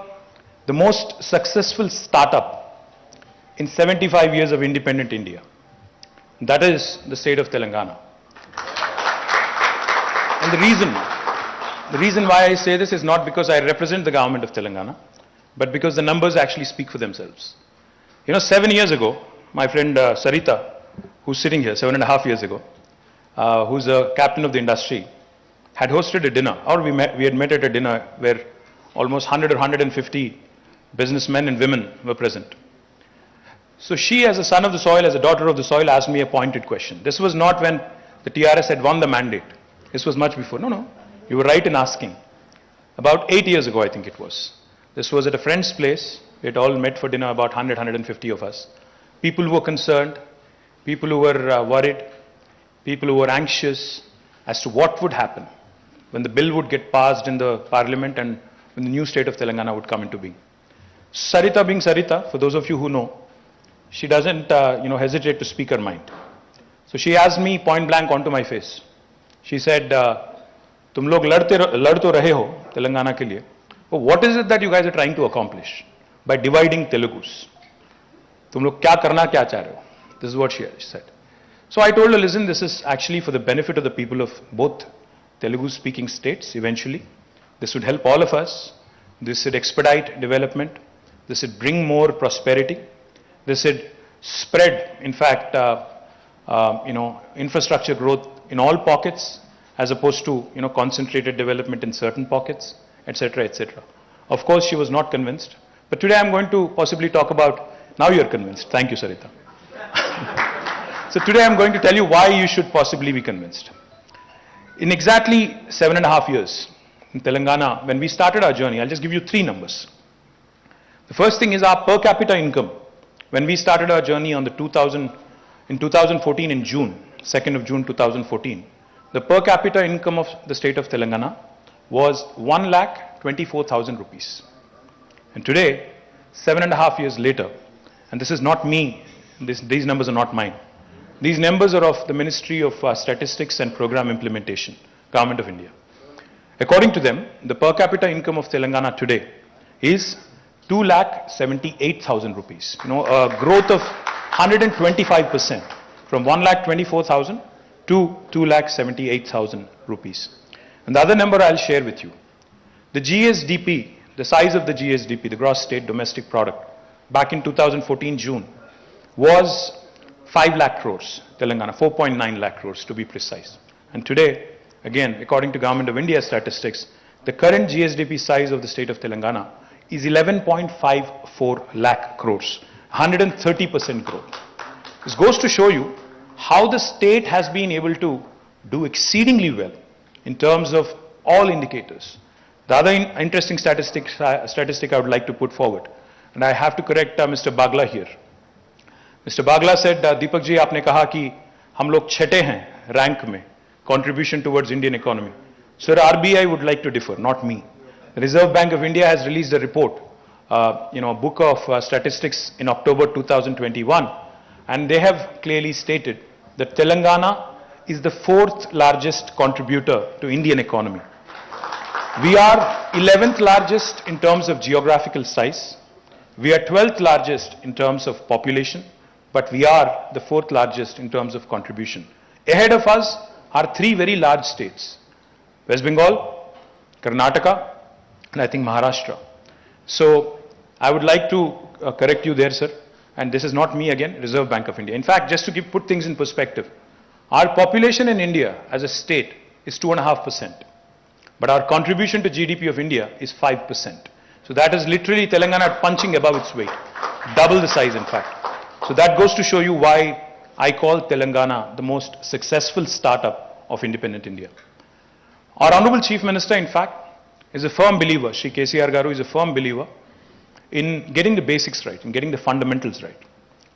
the most successful startup in 75 years of independent India. That is the state of Telangana. And the reason why I say this is not because I represent the government of Telangana, but because the numbers actually speak for themselves. 7 years ago, my friend Sarita, who's sitting here, 7.5 years ago, who's a captain of the industry, had hosted a dinner, or we had met at a dinner where almost 100 or 150 businessmen and women were present. So she, as a son of the soil, as a daughter of the soil, asked me a pointed question. This was not when the TRS had won the mandate. This was much before. No, you were right in asking. About 8 years ago, I think it was. This was at a friend's place. We had all met for dinner, about 100, 150 of us. People who were concerned, people who were worried, people who were anxious as to what would happen when the bill would get passed in the parliament and when the new state of Telangana would come into being. Sarita being Sarita, for those of you who know, she doesn't hesitate to speak her mind. So she asked me point blank onto my face. She said, तुम लोग लड़ तो रहे हो तेलंगाना के लिए, but what is it that you guys are trying to accomplish by dividing Telugus? तुम लोग क्या करना क्या चाह रहे हो? This is what she said. So I told her, listen, this is actually for the benefit of the people of both Telugu-speaking states eventually. This would help all of us. This would expedite development. This would bring more prosperity. They said spread, in fact, infrastructure growth in all pockets as opposed to, concentrated development in certain pockets, etc., etc. Of course, she was not convinced. But today I'm going to possibly talk about, now you're convinced. Thank you, Sarita. So today I'm going to tell you why you should possibly be convinced. In exactly 7.5 years in Telangana, when we started our journey, I'll just give you 3 numbers. The first thing is our per capita income. When we started our journey in 2014 in June, 2nd of June 2014, the per capita income of the state of Telangana was 1,24,000 rupees. And today, 7.5 years later, and this is not me, these numbers are not mine. These numbers are of the Ministry of Statistics and Program Implementation, Government of India. According to them, the per capita income of Telangana today is 2,78,000 rupees. A growth of 125% from 1,24,000 to 2,78,000 rupees. And the other number I'll share with you. The GSDP, the size of the GSDP, the gross state domestic product, back in 2014 June, was 5 lakh crores, Telangana, 4.9 lakh crores to be precise. And today, again, according to Government of India statistics, the current GSDP size of the state of Telangana is 11.54 lakh crores, 130% growth. This goes to show you how the state has been able to do exceedingly well in terms of all indicators. The other interesting statistic I would like to put forward, and I have to correct Mr. Bagla here. Mr. Bagla said, Deepak ji, आपने कहा कि हम लोग छठे हैं rank में, contribution towards Indian economy. Sir, RBI would like to differ, not me. The Reserve Bank of India has released a report, a book of statistics in October 2021, and they have clearly stated that Telangana is the 4th largest contributor to Indian economy. We are 11th largest in terms of geographical size. We are 12th largest in terms of population, but we are the 4th largest in terms of contribution. Ahead of us are 3 very large states: West Bengal, Karnataka, and I think Maharashtra. So I would like to correct you there, sir. And this is not me again, Reserve Bank of India. In fact, just to put things in perspective, our population in India as a state is 2.5%. But our contribution to GDP of India is 5%. So that is literally Telangana punching above its weight. Double the size, in fact. So that goes to show you why I call Telangana the most successful startup of independent India. Our Honorable Chief Minister, in fact, is a firm believer, Shri KCR Garu is a firm believer in getting the basics right, in getting the fundamentals right.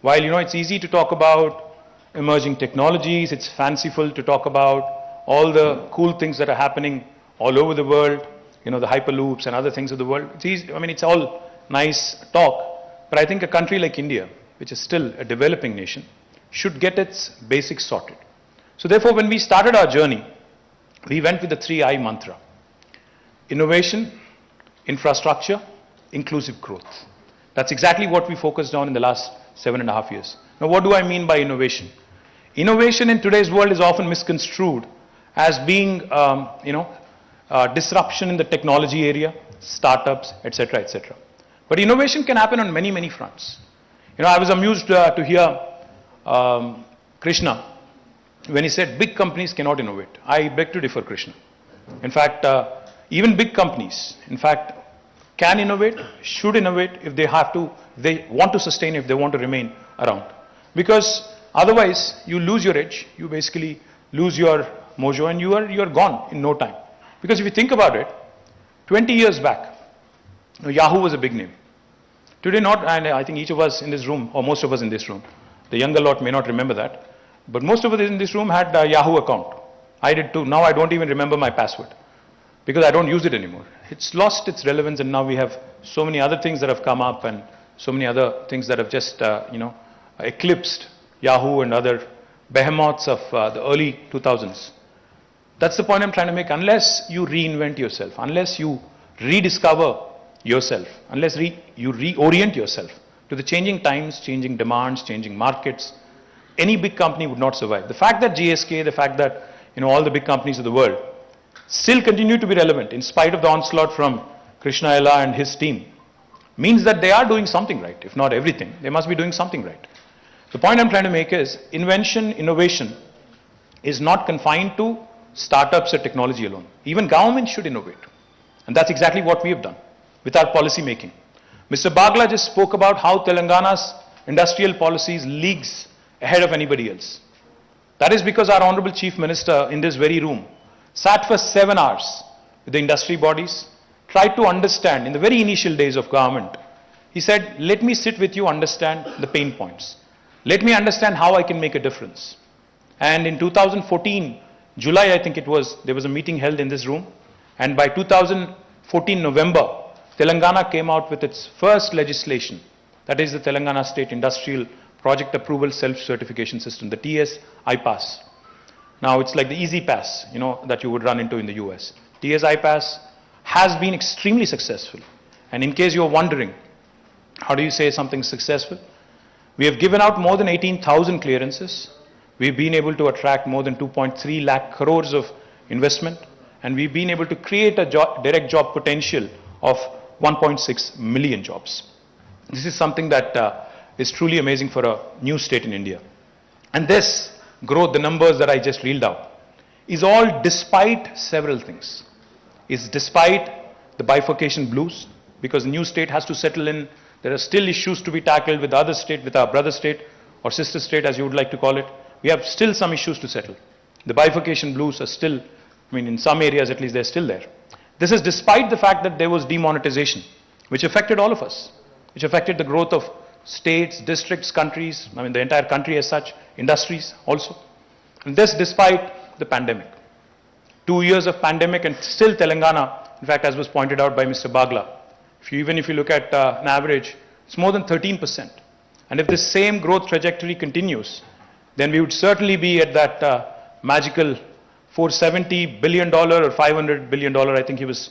While, it's easy to talk about emerging technologies, it's fanciful to talk about all the cool things that are happening all over the world, the hyperloops and other things of the world. It's easy, it's all nice talk, but I think a country like India, which is still a developing nation, should get its basics sorted. So therefore, when we started our journey, we went with the 3I mantra: innovation, infrastructure, inclusive growth. That's exactly what we focused on in the last 7.5 years. Now, what do I mean by innovation? Innovation in today's world is often misconstrued as being, disruption in the technology area, startups, etc., etc. But innovation can happen on many, many fronts. I was amused to hear Krishna when he said big companies cannot innovate. I beg to differ, Krishna. In fact, even big companies, can innovate, should innovate if they have to, they want to sustain, if they want to remain around. Because otherwise, you lose your edge, you basically lose your mojo, and you're gone in no time. Because if you think about it, 20 years back, Yahoo was a big name. Today not, and I think each of us in this room, or most of us in this room, the younger lot may not remember that, but most of us in this room had a Yahoo account. I did too. Now I don't even remember my password, because I don't use it anymore. It's lost its relevance, and now we have so many other things that have come up and so many other things that have just, eclipsed Yahoo and other behemoths of the early 2000s. That's the point I'm trying to make. Unless you reinvent yourself, unless you rediscover yourself, unless you reorient yourself to the changing times, changing demands, changing markets, any big company would not survive. The fact that GSK, the fact that, all the big companies of the world still continue to be relevant in spite of the onslaught from Krishna Ella and his team, means that they are doing something right. If not everything, they must be doing something right. The point I'm trying to make is invention, innovation is not confined to startups or technology alone. Even government should innovate. And that's exactly what we have done with our policy making. Mr. Bagla just spoke about how Telangana's industrial policies leagues ahead of anybody else. That is because our Honorable Chief Minister in this very room sat for 7 hours with the industry bodies, tried to understand in the very initial days of government. He said, let me sit with you, understand the pain points. Let me understand how I can make a difference. And in 2014, July I think it was, there was a meeting held in this room. And by 2014 November, Telangana came out with its first legislation. That is the Telangana State Industrial Project Approval Self-Certification System, the TS-IPAS. Now it's like the easy pass, that you would run into in the US. TS-IPAS has been extremely successful. And in case you're wondering, how do you say something successful? We have given out more than 18,000 clearances. We've been able to attract more than 2.3 lakh crores of investment. And we've been able to create a direct job potential of 1.6 million jobs. This is something that is truly amazing for a new state in India. And this growth, the numbers that I just reeled out, is all despite several things. It's despite the bifurcation blues, because the new state has to settle in. There are still issues to be tackled with the other state, with our brother state, or sister state as you would like to call it. We have still some issues to settle. The bifurcation blues are still, in some areas at least they're still there. This is despite the fact that there was demonetization, which affected all of us, which affected the growth of states, districts, countries, the entire country as such, industries also. And this despite the pandemic. 2 years of pandemic and still Telangana, in fact, as was pointed out by Mr. Bagla, even if you look at an average, it's more than 13%. And if this same growth trajectory continues, then we would certainly be at that magical $470 billion or $500 billion, I think he was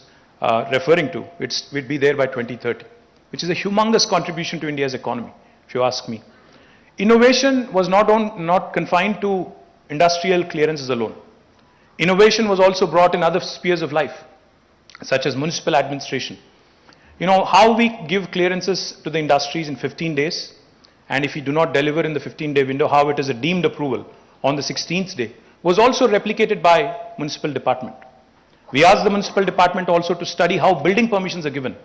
referring to. We'd be there by 2030, which is a humongous contribution to India's economy, if you ask me. Innovation was not confined to industrial clearances alone. Innovation was also brought in other spheres of life, such as municipal administration. How we give clearances to the industries in 15 days, and if you do not deliver in the 15-day window, how it is a deemed approval on the 16th day, was also replicated by municipal department. We asked the municipal department also to study how building permissions are given.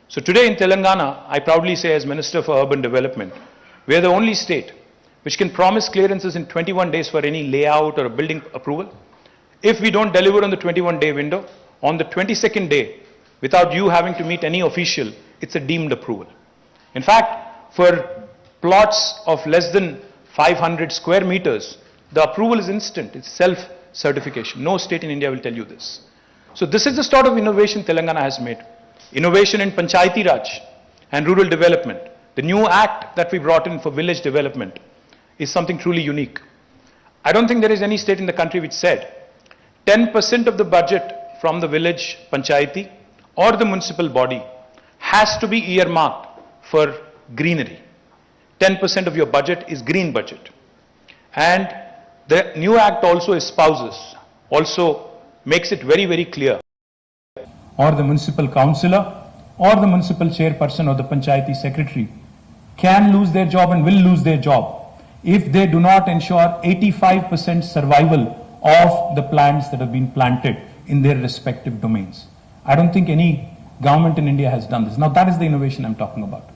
So today in Telangana, I proudly say as Minister for Urban Development, we are the only state which can promise clearances in 21 days for any layout or a building approval. If we don't deliver on the 21-day window, on the 22nd day, without you having to meet any official, it's a deemed approval. In fact, for plots of less than 500 square meters, the approval is instant. It's self-certification. No state in India will tell you this. So this is the sort of innovation Telangana has made. Innovation in Panchayati Raj and rural development. The new act that we brought in for village development is something truly unique. I don't think there is any state in the country which said 10% of the budget from the village Panchayati or the municipal body has to be earmarked for greenery. 10% of your budget is green budget. And the new act also espouses, also makes it very, very clear. Or the municipal councillor or the municipal chairperson or the Panchayati secretary can lose their job and will lose their job if they do not ensure 85% survival of the plants that have been planted in their respective domains. I don't think any government in India has done this. Now that is the innovation I'm talking about.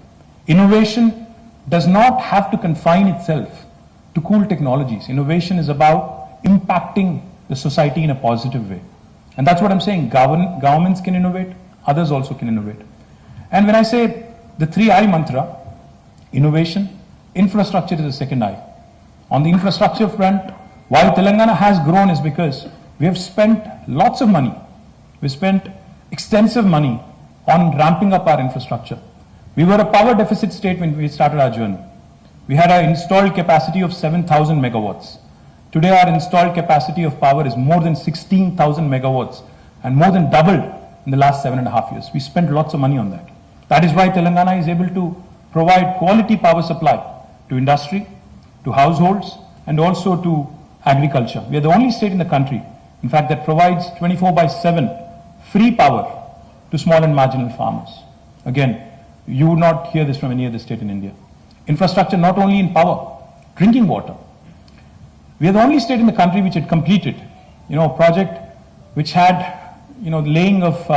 Innovation does not have to confine itself to cool technologies. Innovation is about impacting the society in a positive way. And that's what I'm saying. Governments can innovate, others also can innovate. And when I say the 3I mantra, innovation, infrastructure is the second I. On the infrastructure front, why Telangana has grown is because we have spent lots of money. We spent extensive money on ramping up our infrastructure. We were a power deficit state when we started our journey. We had an installed capacity of 7,000 megawatts. Today our installed capacity of power is more than 16,000 megawatts and more than doubled in the last 7.5 years. We spent lots of money on that. That is why Telangana is able to provide quality power supply to industry, to households, and also to agriculture. We are the only state in the country, in fact, that provides 24/7 free power to small and marginal farmers. Again, You would not hear this from any other state in India. Infrastructure not only in power, drinking water. We are the only state in the country which had completed, a project which had, the laying of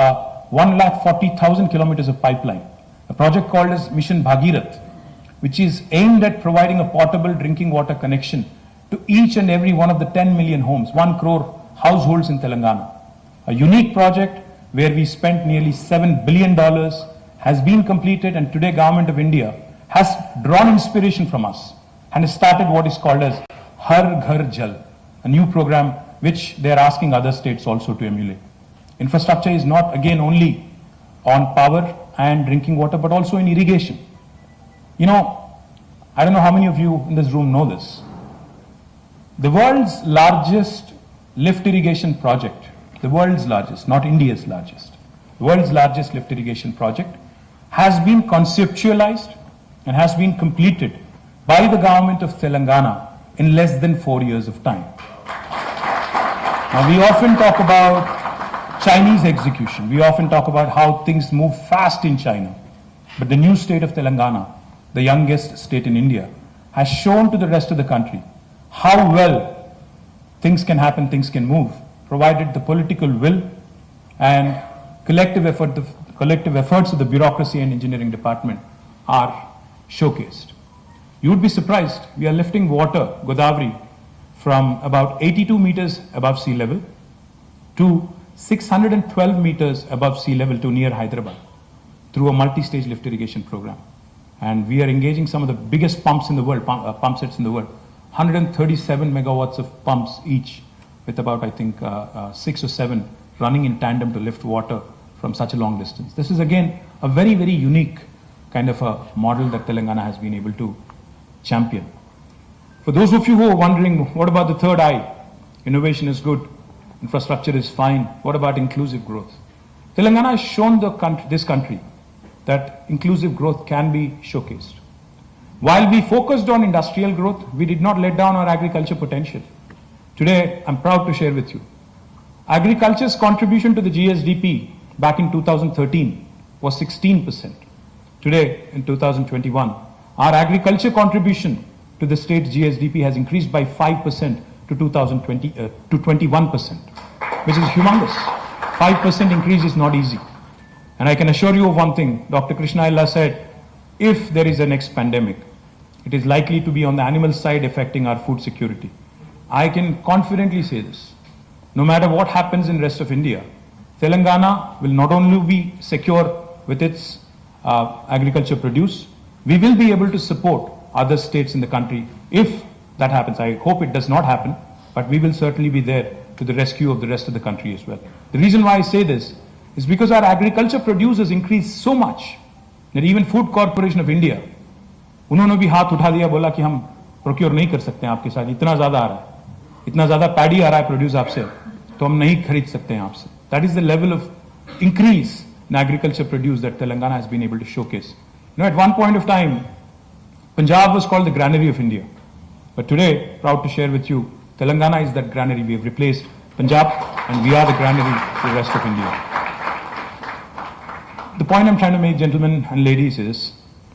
140,000 kilometers of pipeline. A project called as Mission Bhagirath, which is aimed at providing a portable drinking water connection to each and every one of the 10 million homes, 1 crore households in Telangana. A unique project where we spent nearly $7 billion has been completed, and today Government of India has drawn inspiration from us and has started what is called as Har Ghar Jal, a new program which they are asking other states also to emulate. Infrastructure is not again only on power and drinking water, but also in irrigation. I don't know how many of you in this room know this. The world's largest lift irrigation project, the world's largest, not India's largest, the world's largest lift irrigation project has been conceptualized and has been completed by the government of Telangana in less than 4 years of time. Now, we often talk about Chinese execution. We often talk about how things move fast in China. But the new state of Telangana, the youngest state in India, has shown to the rest of the country how well things can happen, things can move, provided the political will and collective efforts of the bureaucracy and engineering department are showcased. You would be surprised, we are lifting water, Godavari, from about 82 meters above sea level to 612 meters above sea level to near Hyderabad through a multi-stage lift irrigation program. And we are engaging some of the biggest pumps in the world, pump sets in the world, 137 megawatts of pumps each, with about, I think, 6 or 7 running in tandem to lift water from such a long distance. This is again a very, very unique kind of a model that Telangana has been able to champion. For those of you who are wondering, what about the third I? Innovation is good, infrastructure is fine. What about inclusive growth? Telangana has shown this country that inclusive growth can be showcased. While we focused on industrial growth, we did not let down our agriculture potential. Today, I'm proud to share with you, agriculture's contribution to the GSDP back in 2013 was 16%. Today, in 2021, our agriculture contribution to the state's GSDP has increased by 5% to 21%, which is humongous. 5% increase is not easy. And I can assure you of one thing, Dr. Krishna Illa said, if there is a next pandemic, it is likely to be on the animal side affecting our food security. I can confidently say this, no matter what happens in the rest of India, Telangana will not only be secure with its agriculture produce, we will be able to support other states in the country if that happens. I hope it does not happen, but we will certainly be there to the rescue of the rest of the country as well. The reason why I say this is because our agriculture produce has increased so much that even Food Corporation of India, उन्होंने भी हाथ उठा दिया, बोला कि हम procure नहीं कर सकते हैं आपके साथ, इतना ज्यादा आ रहा है, इतना ज्यादा पैडी आ रहा है प्रोड्यूस आपसे, तो हम नहीं खरीद सकते हैं आपसे. That is the level of increase in agriculture produce that Telangana has been able to showcase. At one point of time, Punjab was called the granary of India. But today, proud to share with you, Telangana is that granary. We have replaced Punjab and we are the granary to the rest of India. The point I'm trying to make, gentlemen and ladies, is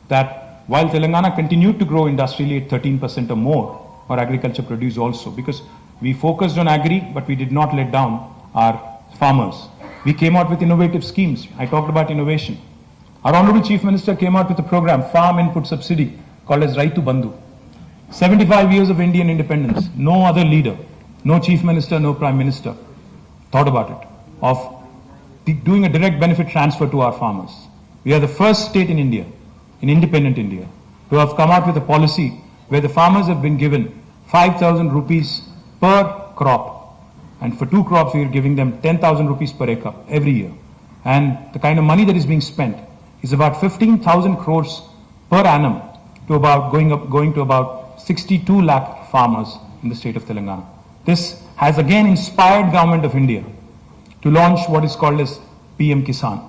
that while Telangana continued to grow industrially at 13% or more, our agriculture produce also, because we focused on agri, but we did not let down our farmers. We came out with innovative schemes. I talked about innovation. Our Honorable Chief Minister came out with a program, Farm Input Subsidy, called as Raitu Bandhu. 75 years of Indian independence, no other leader, no Chief Minister, no Prime Minister thought about it, of doing a direct benefit transfer to our farmers. We are the first state in India, in independent India, to have come out with a policy where the farmers have been given 5,000 rupees per crop. And for 2 crops, we are giving them 10,000 rupees per acre every year. And the kind of money that is being spent is about 15,000 crores per annum to about going to about 62 lakh farmers in the state of Telangana. This has again inspired Government of India to launch what is called as PM Kisan.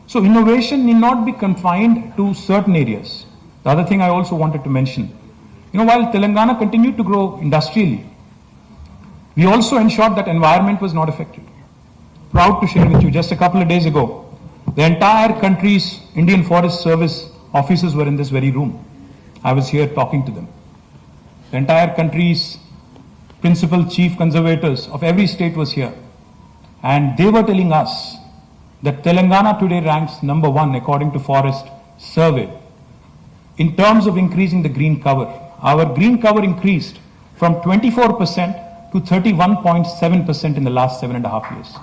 So innovation need not be confined to certain areas. The other thing I also wanted to mention, while Telangana continued to grow industrially, we also ensured that environment was not affected. Proud to share with you, just a couple of days ago, The entire country's Indian Forest Service officers were in this very room. I was here talking to them. The entire country's principal chief conservators of every state was here. And they were telling us that Telangana today ranks #1 according to Forest Survey in terms of increasing the green cover. Our green cover increased from 24% to 31.7% in the last 7.5 years.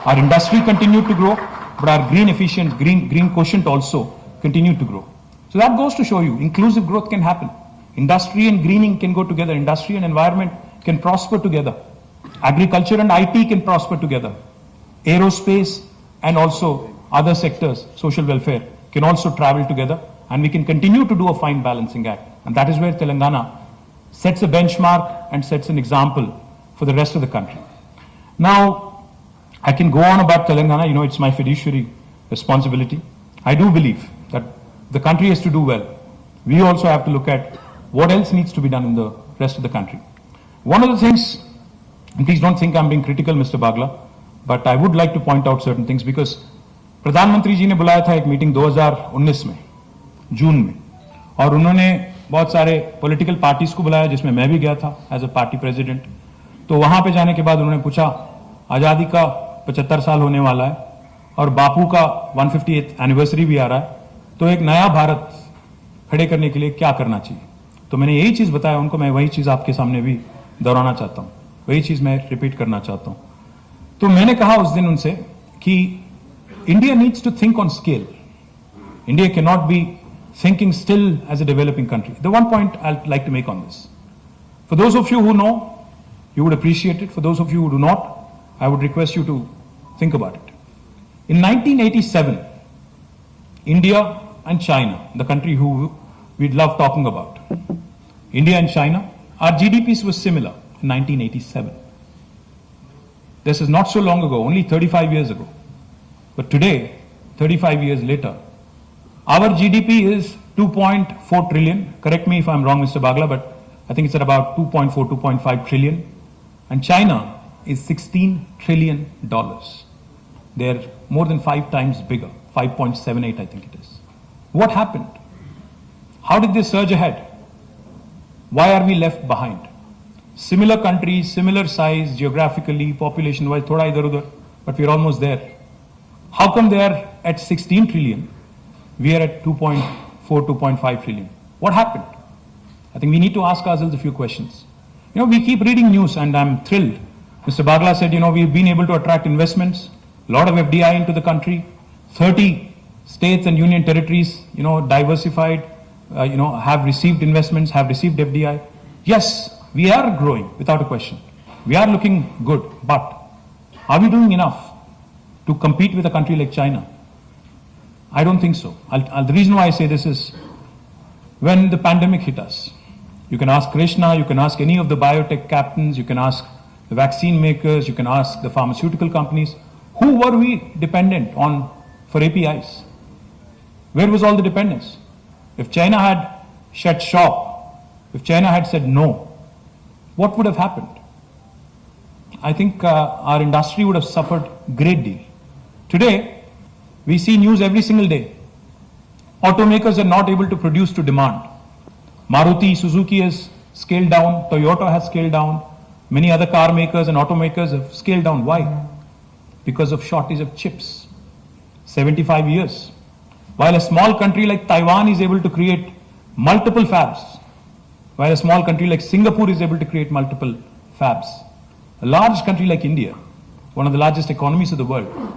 Our industry continued to grow, but our green quotient also continued to grow. So that goes to show you, inclusive growth can happen. Industry and greening can go together. Industry and environment can prosper together. Agriculture and IT can prosper together. Aerospace and also other sectors, social welfare, can also travel together, and we can continue to do a fine balancing act. And that is where Telangana sets a benchmark and sets an example for the rest of the country. Now, I can go on about Telangana, it's my fiduciary responsibility. I do believe that the country has to do well. We also have to look at what else needs to be done in the rest of the country. One of the things, and please don't think I'm being critical, Mr. Bagla, but I would like to point out certain things because प्रधानमंत्री जी ने बुलाया था एक meeting 2019 में, जून में, और उन्होंने बहुत सारे पॉलिटिकल पार्टीज को बुलाया जिसमें मैं भी गया था एज अ पार्टी प्रेसिडेंट। तो वहां पे जाने के बाद उन्होंने पूछा, आजादी का 75 साल होने वाला है और बापू का 158th एनिवर्सरी भी आ रहा है, तो एक नया भारत खड़े करने के लिए क्या करना चाहिए। तो मैंने यही चीज बताया उनको, मैं वही चीज आपके सामने भी दोहराना चाहता हूं, वही चीज मैं रिपीट करना चाहता हूं। तो मैंने कहा उस दिन उनसे कि India needs to think on scale. India can not be thinking still as a developing country. The one point I'd like to make on this. For those of you who know, you would appreciate it. For those of you who do not, I would request you to think about it. In 1987, India and China, the country who we'd love talking about, India and China, our GDPs were similar in 1987. This is not so long ago, only 35 years ago. But today, 35 years later, our GDP is 2.4 trillion. Correct me if I'm wrong, Mr. Bagla, but I think it's at about 2.4, 2.5 trillion. And China is $16 trillion. They're more than 5 times bigger, 5.78 I think it is. What happened? How did they surge ahead? Why are we left behind? Similar countries, similar size, geographically, population-wise, thoda idhar udhar, but we're almost there. How come they are at 16 trillion? We are at 2.4, 2.5 trillion. What happened? I think we need to ask ourselves a few questions. We keep reading news and I'm thrilled. Mr. Bagla said, we've been able to attract investments, a lot of FDI into the country, 30 states and union territories, diversified, have received investments, have received FDI. Yes, we are growing without a question. We are looking good, but are we doing enough to compete with a country like China? I don't think so. The reason why I say this is when the pandemic hit us, you can ask Krishna, you can ask any of the biotech captains, you can ask the vaccine makers, you can ask the pharmaceutical companies, who were we dependent on for APIs? Where was all the dependence? If China had shut shop, if China had said no, what would have happened? I think our industry would have suffered a great deal. Today, we see news every single day. Automakers are not able to produce to demand. Maruti, Suzuki has scaled down, Toyota has scaled down, many other car makers and automakers have scaled down. Why? Because of shortage of chips. 75 years. While a small country like Taiwan is able to create multiple fabs, while a small country like Singapore is able to create multiple fabs, a large country like India, one of the largest economies of the world,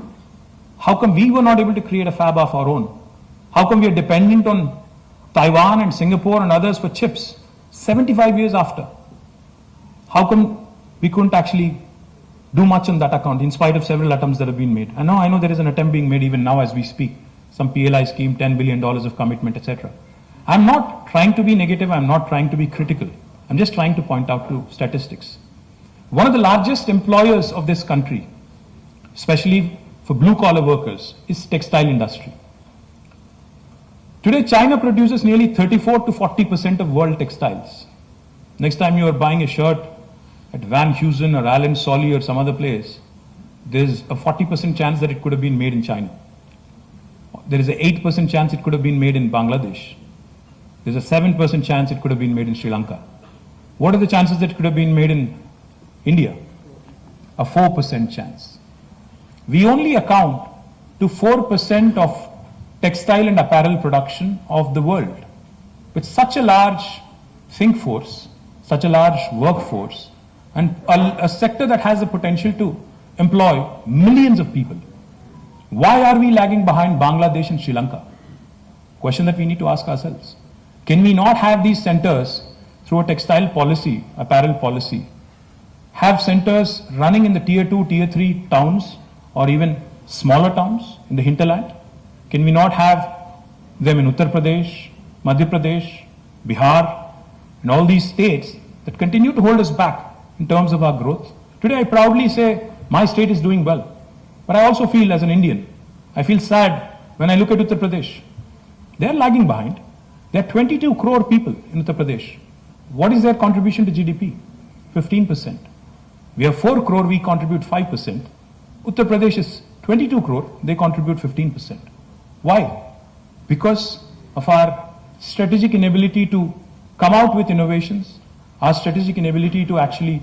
how come we were not able to create a fab of our own? How come we are dependent on Taiwan and Singapore and others for chips 75 years after? How come we couldn't actually do much on that account in spite of several attempts that have been made? And now I know there is an attempt being made even now as we speak. Some PLI scheme, $10 billion of commitment, etc. I'm not trying to be negative. I'm not trying to be critical. I'm just trying to point out to statistics. One of the largest employers of this country, especially for blue-collar workers, is textile industry. Today, China produces nearly 34 to 40% of world textiles. Next time you are buying a shirt at Van Heusen or Allen Solly or some other place, there's a 40% chance that it could have been made in China. there is a 8% chance it could have been made in Bangladesh. There's a 7% chance it could have been made in Sri Lanka. What are the chances that it could have been made in India? A 4% chance. We only account to 4% of textile and apparel production of the world. With such a large think force, such a large workforce, and a sector that has the potential to employ millions of people, why are we lagging behind Bangladesh and Sri Lanka? Question that we need to ask ourselves. Can we not have these centers through a textile policy, apparel policy, have centers running in the tier 2, tier 3 towns or even smaller towns in the hinterland? Can we not have them in Uttar Pradesh, Madhya Pradesh, Bihar, and all these states that continue to hold us back in terms of our growth? Today I proudly say my state is doing well, but I also feel as an Indian, I feel sad when I look at Uttar Pradesh. They are lagging behind. There are 22 crore people in Uttar Pradesh. What is their contribution to GDP? 15%. We have 4 crore, we contribute 5%. Uttar Pradesh is 22 crore, they contribute 15%. Why? Because of our strategic inability to come out with innovations, our strategic inability to actually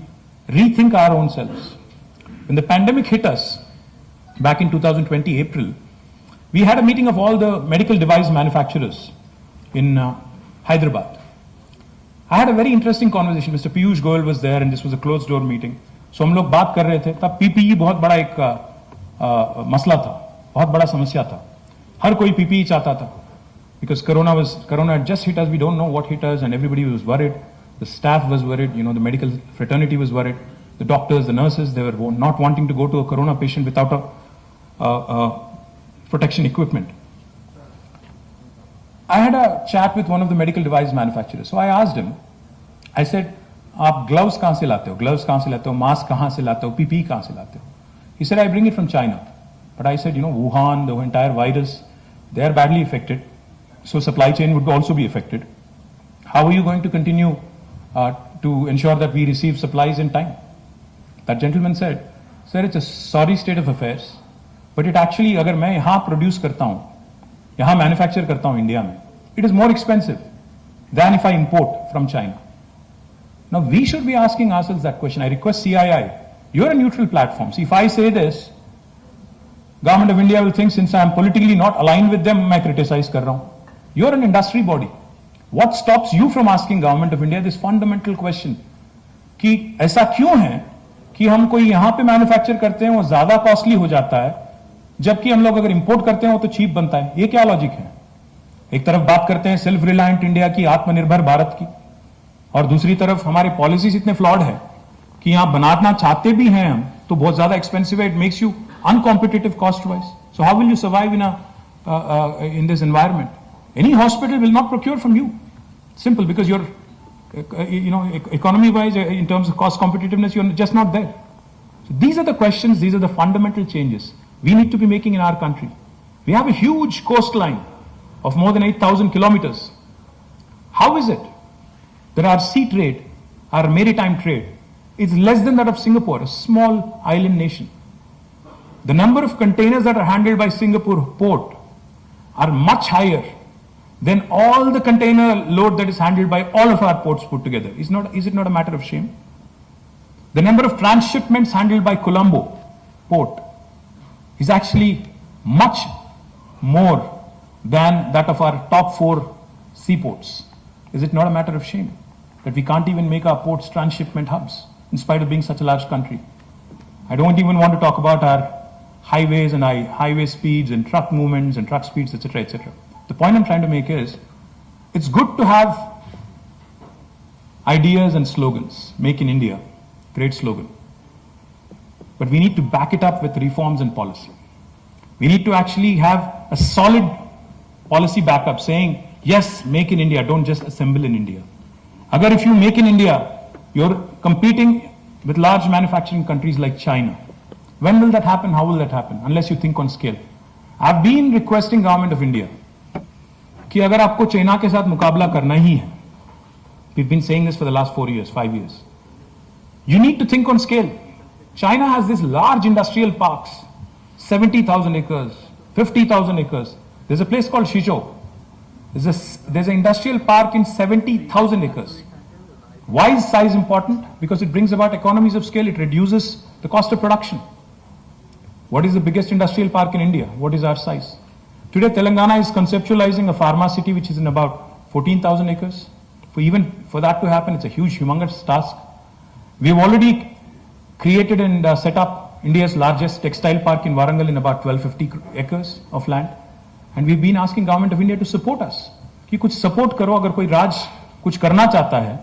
rethink our own selves. When the pandemic hit us back in 2020, April, we had a meeting of all the medical device manufacturers in Hyderabad. I had a very interesting conversation. Mr. Piyush Goyal was there and this was a closed door meeting. So हम लोग बात कर रहे थे, तब PPE बहुत बड़ा एक मसला था, बहुत बड़ा समस्या था. हर कोई PPE चाहता था. Because Corona had just hit us, we don't know what hit us, and everybody was worried. The staff was worried, the medical fraternity was worried. The doctors, the nurses, they were not wanting to go to a Corona patient without a protection equipment. I had a chat with one of the medical device manufacturers. So I asked him, I said, "Aap gloves kahan se late ho? Gloves kahan se late ho? Mask kahan se late ho? PPE kahan se late ho?" He said, "I bring it from China." But I said, Wuhan, the entire virus, they are badly affected. So supply chain would also be affected. How are you going to continue to ensure that we receive supplies in time? That gentleman said, "Sir, it's a sorry state of affairs, but it actually, agar main yahan produce karta hu, yahan manufacture karta hu India mein, it is more expensive than if I import from China." Now we should be asking ourselves that question. I request CII, you're a neutral platform. See, if I say this, Government of India will think since I am politically not aligned with them, मैं criticize कर रहा हूँ. You're an industry body. What stops you from asking Government of India this fundamental question? कि ऐसा क्यों है कि हम कोई यहाँ पे मैन्युफैक्चर करते हैं वो ज्यादा कॉस्टली हो जाता है, जबकि हम लोग अगर इंपोर्ट करते हैं वो तो चीप बनता है? ये क्या लॉजिक है? एक तरफ बात करते हैं सेल्फ रिलायंट इंडिया की, आत्मनिर्भर भारत की, और दूसरी तरफ हमारे पॉलिसीज इतने फ्लॉड है कि यहां बनाना चाहते भी हैं हम तो बहुत ज्यादा एक्सपेंसिव है. It makes you uncompetitive cost wise. So how will you survive in this environment? Any hospital will not procure from you. Simple, because you're, economy-wise, in terms of cost competitiveness, you're just not there. So these are the questions, these are the fundamental changes we need to be making in our country. We have a huge coastline of more than 8,000 kilometers. How is it that our sea trade, our maritime trade, is less than that of Singapore, a small island nation? The number of containers that are handled by Singapore port are much higher than all the container load that is handled by all of our ports put together. Is it not a matter of shame? The number of transshipments handled by Colombo port is actually much more than that of our top 4 seaports. Is it not a matter of shame that we can't even make our ports transshipment hubs in spite of being such a large country? I don't even want to talk about our highways and highway speeds and truck movements and truck speeds, etc., etc. The point I'm trying to make is, it's good to have ideas and slogans. Make in India, great slogan. But we need to back it up with reforms and policy. We need to actually have a solid policy backup saying, yes, make in India, don't just assemble in India. Agar if you make in India, you're competing with large manufacturing countries like China. When will that happen? How will that happen? Unless you think on scale. I've been requesting Government of India कि अगर आपको China के साथ मुकाबला करना ही है, we've been saying this for the last 4 years, 5 years, you need to think on scale. China has these large industrial parks, 70,000 acres, 50,000 acres. There's a place called Shizhou. There's an industrial park in 70,000 acres. Why is size important? Because it brings about economies of scale. It reduces the cost of production. What is the biggest industrial park in India? What is our size? Today, Telangana is conceptualizing a pharma city which is in about 14,000 acres. For that to happen, it's a huge, humongous task. We've already created and set up India's largest textile park in Warangal in about 1250 acres of land. And we've been asking government of India to support us. कि कुछ support करो अगर कोई राज कुछ करना चाहता है.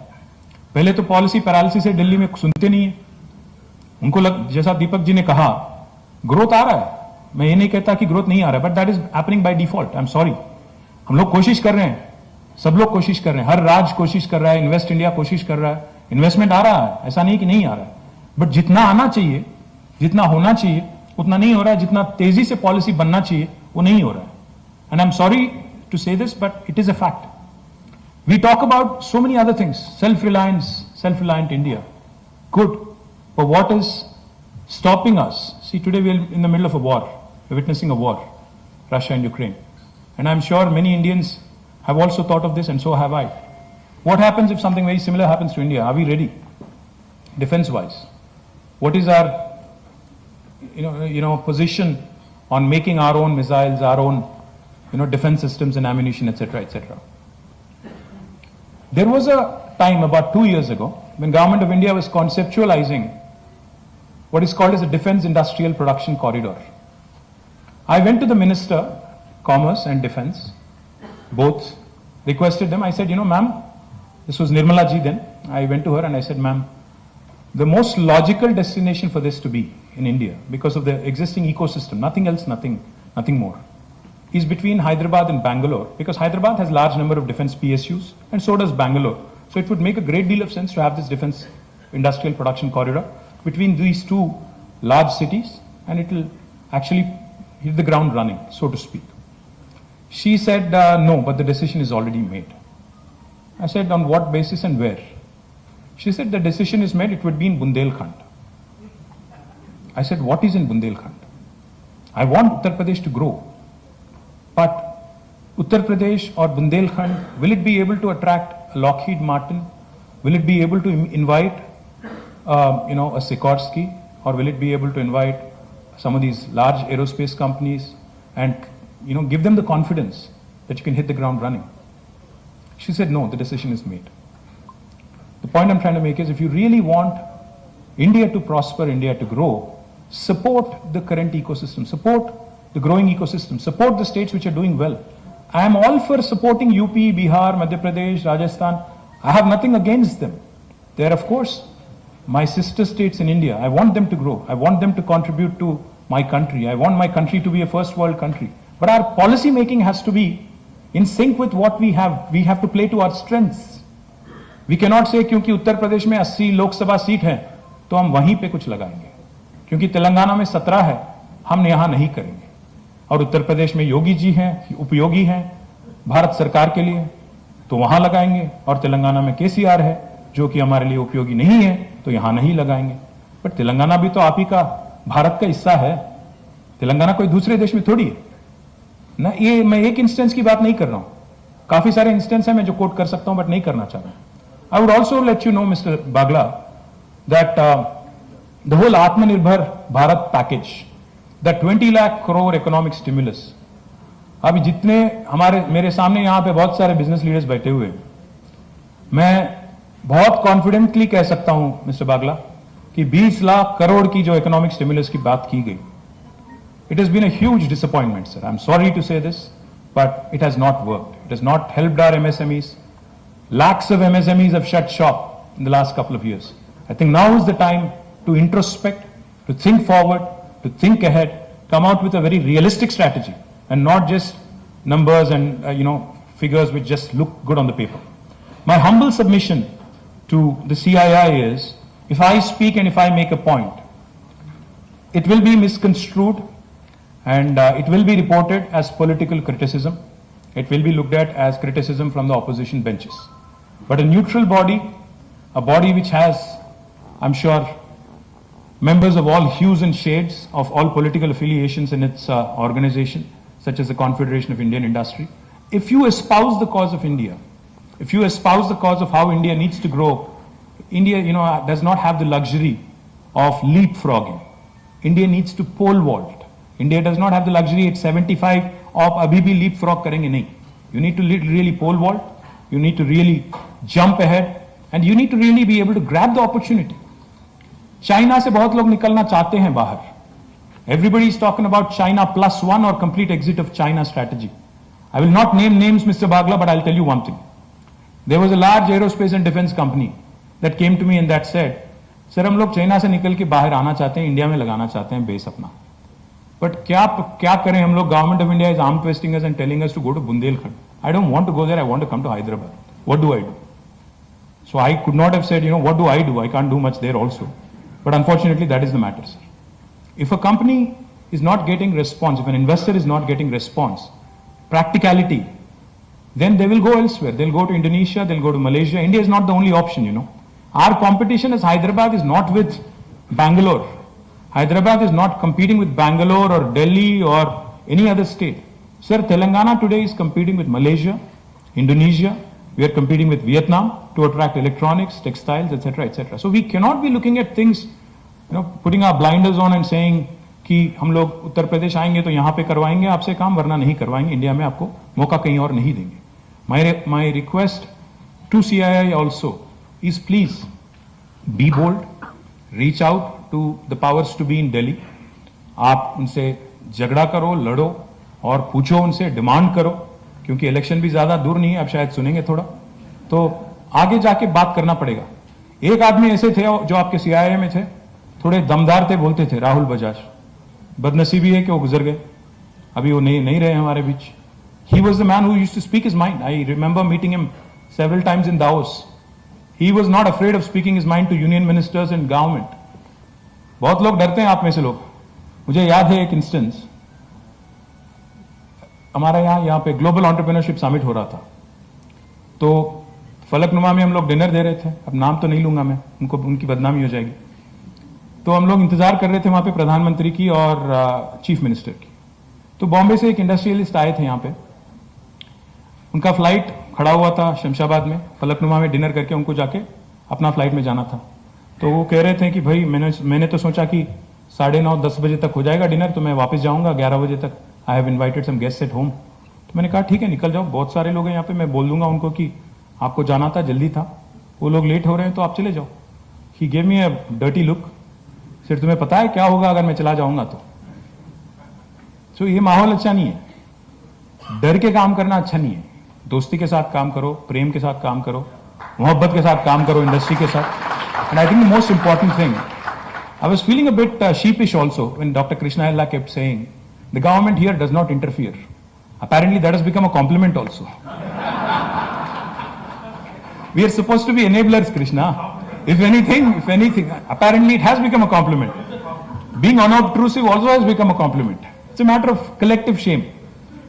पहले तो पॉलिसी पैरालिसिस से दिल्ली में सुनते नहीं है. उनको जैसा दीपक जी ने कहा, ग्रोथ आ रहा है. मैं ये नहीं कहता कि ग्रोथ नहीं आ रहा है, but that is happening by default. I am sorry. हम लोग कोशिश कर रहे हैं, सब लोग कोशिश कर रहे हैं, हर राज्य कोशिश कर रहा है, इन्वेस्ट इंडिया कोशिश कर रहा है, इन्वेस्टमेंट आ रहा है, ऐसा नहीं कि नहीं आ रहा है. बट जितना आना चाहिए, जितना होना चाहिए, उतना नहीं हो रहा है. जितना तेजी से पॉलिसी बनना चाहिए, वो नहीं हो रहा है. And I am sorry to say this, but it is a fact. We talk about so many other things, self-reliance, self-reliant India. Good. But what is stopping us? See, today we are in the middle of a war. We're witnessing a war, Russia and Ukraine. And I'm sure many Indians have also thought of this, and so have I. What happens if something very similar happens to India? Are we ready? Defense-wise. What is our, position on making our own missiles, our own, defense systems and ammunition, etc., etc.? There was a time about 2 years ago when Government of India was conceptualizing what is called as a Defense Industrial Production Corridor. I went to the Minister, Commerce and Defense, both, requested them. I said, ma'am, this was Nirmala ji then. I went to her and I said, ma'am, the most logical destination for this to be in India, because of the existing ecosystem, nothing else, nothing more, is between Hyderabad and Bangalore, because Hyderabad has large number of defense PSUs and so does Bangalore. So it would make a great deal of sense to have this defense industrial production corridor between these two large cities, and it will actually hit the ground running, so to speak. She said, no, but the decision is already made. I said, on what basis and where? She said, the decision is made, it would be in Bundelkhand. I said, what is in Bundelkhand? I want Uttar Pradesh to grow. But Uttar Pradesh or Bundelkhand, will it be able to attract a Lockheed Martin? Will it be able to invite, a Sikorsky? Or will it be able to invite some of these large aerospace companies and, give them the confidence that you can hit the ground running? She said, no, the decision is made. The point I'm trying to make is, if you really want India to prosper, India to grow, support the current ecosystem, support the growing ecosystem, support the states which are doing well. I am all for supporting UP, Bihar, Madhya Pradesh, Rajasthan. I have nothing against them. They are, of course, my sister states in India. I want them to grow. I want them to contribute to my country. I want my country to be a first world country. But our policy making has to be in sync with what we have. We have to play to our strengths. We cannot say, क्योंकि उत्तर प्रदेश में 80 Lok Sabha seat है, तो हम वहीं पे कुछ लगाएंगे. क्योंकि तेलंगाना में 17 है, हम यहाँ नहीं करेंगे. और उत्तर प्रदेश में योगी जी हैं, उपयोगी हैं भारत सरकार के लिए, तो वहां लगाएंगे. और तेलंगाना में केसीआर है, जो कि हमारे लिए उपयोगी नहीं है, तो यहां नहीं लगाएंगे. पर तेलंगाना भी तो आप ही का भारत का हिस्सा है. तेलंगाना कोई दूसरे देश में थोड़ी है ना. ये मैं एक इंस्टेंस की बात नहीं कर रहा हूं, काफी सारे इंस्टेंस है मैं जो कोट कर सकता हूं, बट नहीं करना चाह रहा. I would also let you know, mister Bagla, that the whole Aatmanirbhar Bharat package, The 20 lakh crore economic stimulus. अभी जितने मेरे सामने यहाँ पे बहुत सारे बिजनेस लीडर्स बैठे हुए हैं, मैं बहुत कॉन्फिडेंटली कह सकता हूं मिस्टर बागला कि 20 लाख करोड़ की जो इकोनॉमिक स्टिमुलस की बात की गई, it has been a huge disappointment sir. I am sorry to say this, but it has not worked. It has not helped our MSMEs. Lakhs of MSMEs have shut shop in the last couple of years. I think now is the time to introspect, to think forward, to think ahead, come out with a very realistic strategy and not just numbers and figures which just look good on the paper. My humble submission to the CII is, if I speak and if I make a point, it will be misconstrued and it will be reported as political criticism. It will be looked at as criticism from the opposition benches. But a neutral body, a body which has, I'm sure, members of all hues and shades of all political affiliations in its organization, such as the Confederation of Indian Industry. If you espouse the cause of India, if you espouse the cause of how India needs to grow, India, does not have the luxury of leapfrogging. India needs to pole vault. India does not have the luxury at 75 of abhi bhi leapfrog karenge nahi. You need to really pole vault. You need to really jump ahead, and you need to really be able to grab the opportunity. China se bahut log nikalna chahte hain bahar. Everybody is talking about China +1 or complete exit of China strategy. I will not name names, Mr. Bagla, but I'll tell you one thing. There was a large aerospace and defense company that came to me and that said, sir, हम लोग China से निकल के बाहर आना चाहते हैं, India में लगाना चाहते हैं बेस अपना. But क्या करें हम लोग? Government of India is arm twisting us and telling us to go to Bundelkhand. I don't want to go there. I want to come to Hyderabad. What do I do? So I could not have said, what do? I can't do much there also. But unfortunately, that is the matter, sir. If a company is not getting response, if an investor is not getting response, practicality, then they will go elsewhere. They'll go to Indonesia, they'll go to Malaysia. India is not the only option, Our competition as Hyderabad is not with Bangalore. Hyderabad is not competing with Bangalore or Delhi or any other state. Sir, Telangana today is competing with Malaysia, Indonesia. We are competing with Vietnam to attract electronics, textiles, etc., etc. So we cannot be looking at things, putting our blinders on and saying कि हम लोग उत्तर प्रदेश आएंगे तो यहाँ पे करवाएंगे आपसे काम, वरना नहीं करवाएंगे, इंडिया में आपको मौका कहीं और नहीं देंगे. My request to CII also is please be bold, reach out to the powers to be in Delhi. आप उनसे झगड़ा करो, लड़ो और पूछो उनसे, डिमांड करो, क्योंकि इलेक्शन भी ज्यादा दूर नहीं है, आप शायद सुनेंगे थोड़ा, तो आगे जाके बात करना पड़ेगा. एक आदमी ऐसे थे जो आपके CII में थे, थोड़े दमदार थे, बोलते थे, राहुल बजाज. बदनसीबी है कि वो गुजर गए, अभी वो नहीं रहे हमारे बीच. He was the man who used to speak his mind. I remember meeting him several times in Davos. He was not afraid of speaking his mind to union ministers and government. बहुत लोग डरते हैं आप में से लोग. मुझे याद है एक इंस्टेंस, हमारा यहाँ पे ग्लोबल एंटरप्रेन्योरशिप समिट हो रहा था, तो फलकनुमा में हम लोग डिनर दे रहे थे. अब नाम तो नहीं लूंगा मैं, उनकी बदनामी हो जाएगी. तो हम लोग इंतजार कर रहे थे वहां पे प्रधानमंत्री की और चीफ मिनिस्टर की. तो बॉम्बे से एक इंडस्ट्रियलिस्ट आए थे यहाँ पे, उनका फ्लाइट खड़ा हुआ था शमशाबाद में, फलकनुमा में डिनर करके उनको जाके अपना फ्लाइट में जाना था. तो वो कह रहे थे कि भाई मैंने तो सोचा कि 9:30-10 बजे तक हो जाएगा डिनर, तो मैं वापस जाऊंगा 11 बजे तक. I have invited some guest at home. तो मैंने कहा ठीक है निकल जाओ, बहुत सारे लोग हैं यहाँ पे, मैं बोल दूंगा उनको कि आपको जाना था, जल्दी था, वो लोग लेट हो रहे हैं तो आप चले जाओ. He gave me a dirty look. सिर्फ तुम्हें पता है क्या होगा अगर मैं चला जाऊंगा तो. सो ये माहौल अच्छा नहीं है. डर के काम करना अच्छा नहीं है. दोस्ती के साथ काम करो, प्रेम के साथ काम करो, मोहब्बत के साथ काम करो, इंडस्ट्री के साथ. And I think the most important thing, I was feeling a bit sheepish also when Dr. Krishnayala kept saying the government here does not interfere. Apparently that has become a compliment also. We are supposed to be enablers, Krishna. If anything, apparently it has become a compliment. Being unobtrusive also has become a compliment. It's a matter of collective shame.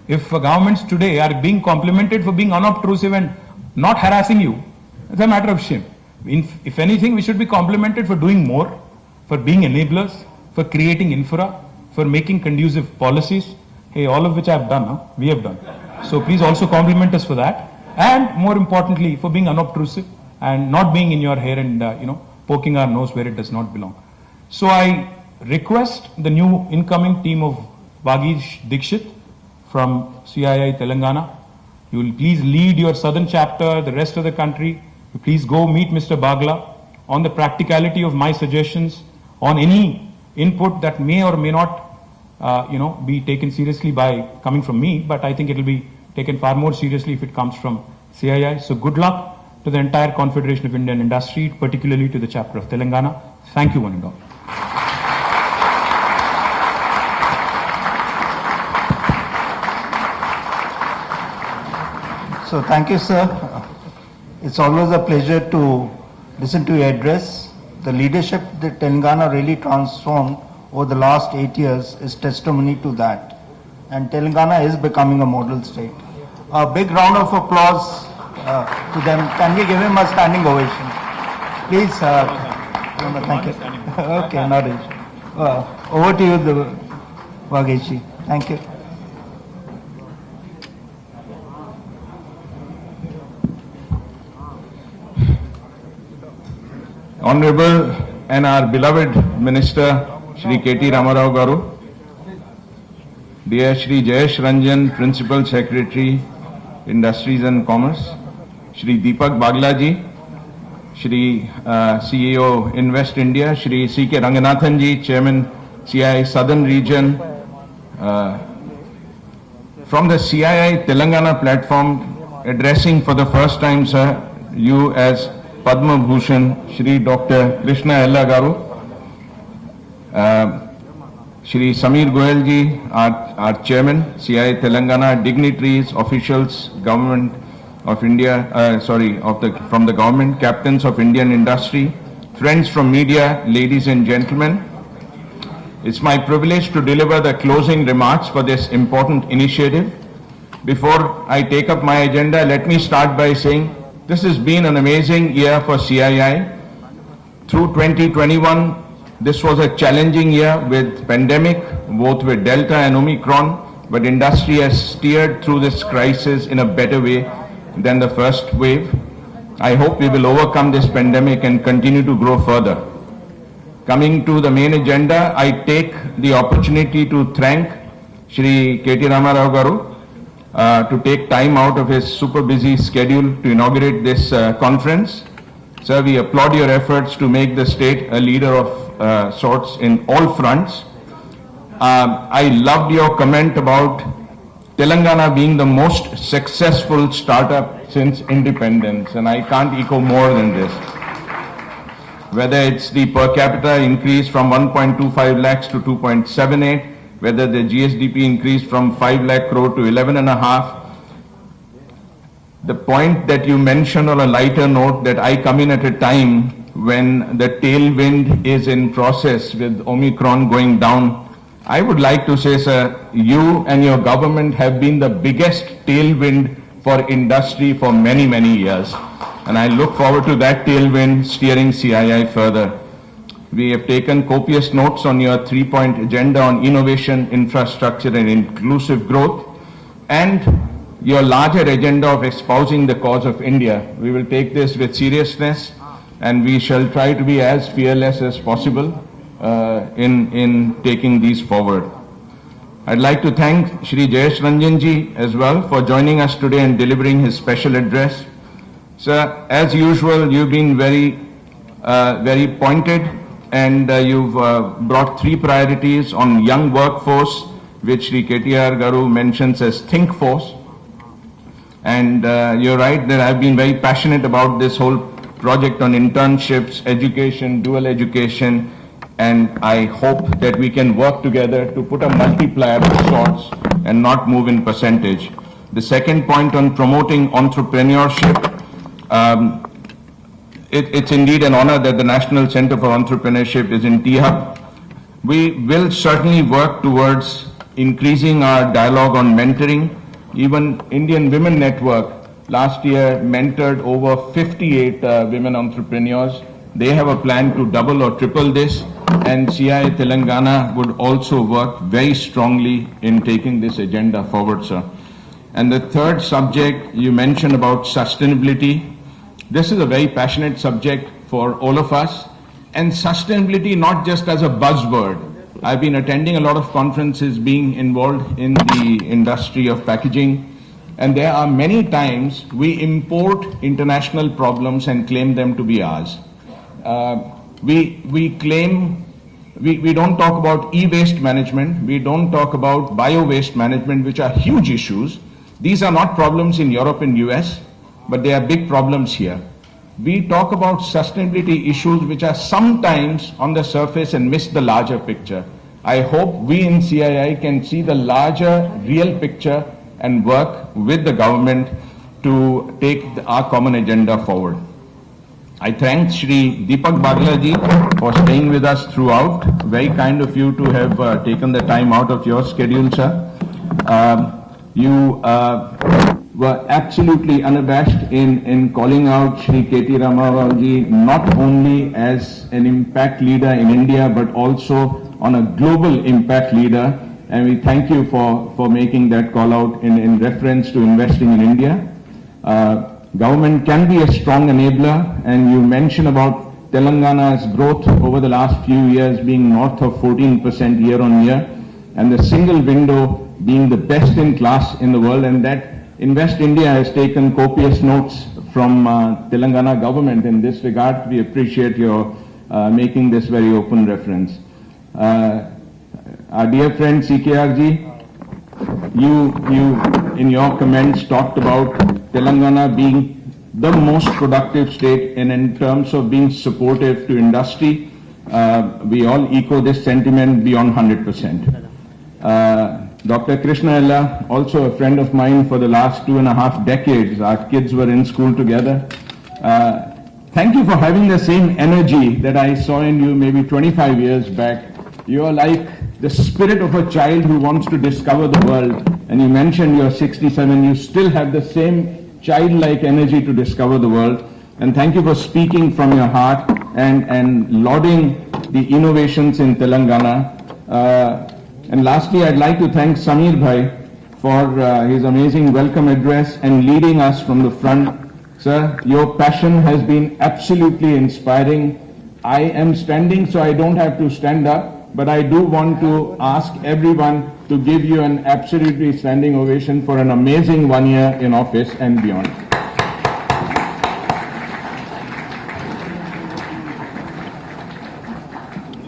If governments today are being complimented for being unobtrusive and not harassing you, it's a matter of shame. If anything, we should be complimented for doing more, for being enablers, for creating infra, for making conducive policies. Hey, all of which I have done, we have done. So please also compliment us for that. And more importantly, for being unobtrusive and not being in your hair and, poking our nose where it does not belong. So I request the new incoming team of Vagish Dikshit from CII Telangana, you will please lead your southern chapter, the rest of the country. You please go meet Mr. Bagla on the practicality of my suggestions, on any input that may or may not, be taken seriously by coming from me, but I think it will be taken far more seriously if it comes from CII. So good luck to the entire Confederation of Indian Industry, particularly to the chapter of Telangana. Thank you one and all. So thank you, sir. It's always a pleasure to listen to your address. The leadership that Telangana really transformed over the last 8 years is testimony to that. And Telangana is becoming a model state. A big round of applause to them. Can we give him a standing ovation? Please. Thank you. Okay, not over to you, Vageshi. Thank you. Honorable and our beloved Minister, Shri KT Ramarao Garu, dear Shri Jayesh Ranjan, Principal Secretary, Industries and Commerce, Shri Deepak Baglaji, Shri CEO Invest India, Shri C.K. Ranganathan ji, Chairman CII Southern Region, from the CII Telangana platform, addressing for the first time, sir, you as Padma Bhushan, Shri Dr. Krishna Ella Garu, Shri Samir Goyal ji, our Chairman, CII Telangana, dignitaries, officials, Government of India, from the government, captains of Indian industry, friends from media, ladies and gentlemen. It's my privilege to deliver the closing remarks for this important initiative. Before I take up my agenda, let me start by saying this has been an amazing year for CII. Through 2021, this was a challenging year with pandemic, both with Delta and Omicron, but industry has steered through this crisis in a better way than the first wave. I hope we will overcome this pandemic and continue to grow further. Coming to the main agenda, I take the opportunity to thank Shri KT Ramarao Garu to take time out of his super busy schedule to inaugurate this conference. Sir, we applaud your efforts to make the state a leader of sorts in all fronts. I loved your comment about Telangana being the most successful startup since independence, and I can't echo more than this. Whether it's the per capita increase from 1.25 lakhs to 2.78, whether the GSDP increased from 5 lakh crore to 11.5. The point that you mentioned on a lighter note, that I come in at a time when the tailwind is in process with Omicron going down. I would like to say, sir, you and your government have been the biggest tailwind for industry for many, many years. And I look forward to that tailwind steering CII further. We have taken copious notes on your 3-point agenda on innovation, infrastructure and inclusive growth, and your larger agenda of espousing the cause of India. We will take this with seriousness, and we shall try to be as fearless as possible in taking these forward. I'd like to thank Shri Jayesh Ranjan ji as well for joining us today and delivering his special address. Sir, as usual, you've been very pointed, and you've brought 3 priorities on young workforce, which Shri KTR Garu mentions as Think Force. And you're right that I've been very passionate about this whole project on internships, education, dual education, and I hope that we can work together to put a multiplier of sorts and not move in percentage. The second point on promoting entrepreneurship, it's indeed an honor that the National Center for Entrepreneurship is in T-Hub. We will certainly work towards increasing our dialogue on mentoring. Even Indian Women Network last year mentored over 58 women entrepreneurs. They have a plan to double or triple this, and CII Telangana would also work very strongly in taking this agenda forward, sir. And the third subject you mentioned about sustainability. This is a very passionate subject for all of us, and sustainability not just as a buzzword. I've been attending a lot of conferences, being involved in the industry of packaging, and there are many times we import international problems and claim them to be ours. We claim, we don't talk about e-waste management, we don't talk about bio-waste management, which are huge issues. These are not problems in Europe and US, but they are big problems here. We talk about sustainability issues which are sometimes on the surface and miss the larger picture. I hope we in CII can see the larger real picture and work with the government to take our common agenda forward. I thank Shri Deepak Baglaji for staying with us throughout. Very kind of you to have taken the time out of your schedule, sir. You were absolutely unabashed in calling out Shri KT Ramarao ji not only as an impact leader in India, but also on a global impact leader. And we thank you for making that call out in reference to investing in India. Government can be a strong enabler, and you mentioned about Telangana's growth over the last few years being north of 14% year on year, and the single window being the best in class in the world, and that Invest India has taken copious notes from Telangana government in this regard. We appreciate your making this very open reference. Our dear friend CKR ji, you in your comments talked about Telangana being the most productive state, and in terms of being supportive to industry, we all echo this sentiment beyond 100%. Dr. Krishna, also a friend of mine for the last 2.5 decades, our kids were in school together. Thank you for having the same energy that I saw in you maybe 25 years back. You are like the spirit of a child who wants to discover the world, and you mentioned you're 67, you still have the same childlike energy to discover the world. And thank you for speaking from your heart and lauding the innovations in Telangana. And lastly, I'd like to thank Samir Bhai for his amazing welcome address and leading us from the front. Sir, your passion has been absolutely inspiring. I am standing, so I don't have to stand up, but I do want to ask everyone to give you an absolutely standing ovation for an amazing 1 year in office and beyond.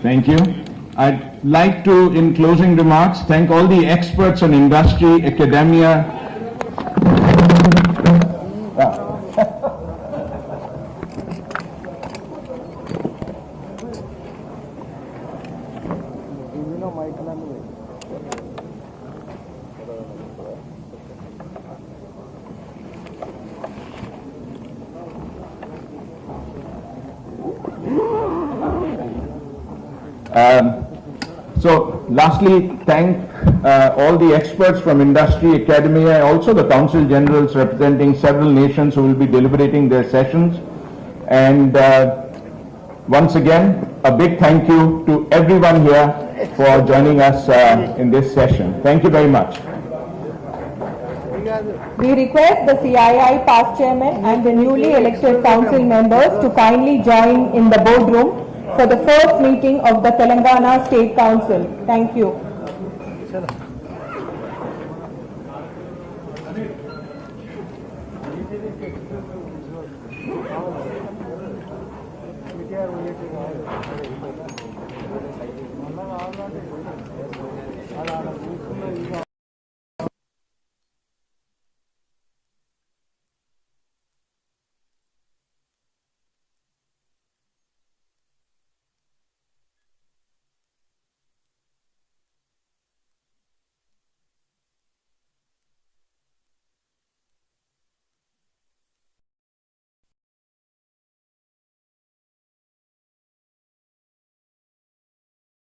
Thank you. I'd like to, in closing remarks, thank all the experts on industry, academia. So lastly, thank all the experts from industry, academia, also the Council Generals representing several nations who will be deliberating their sessions. And once again, a big thank you to everyone here for joining us in this session. Thank you very much. We request the CII past chairman and the newly elected council members to kindly join in the boardroom for the first meeting of the Telangana State Council. Thank you.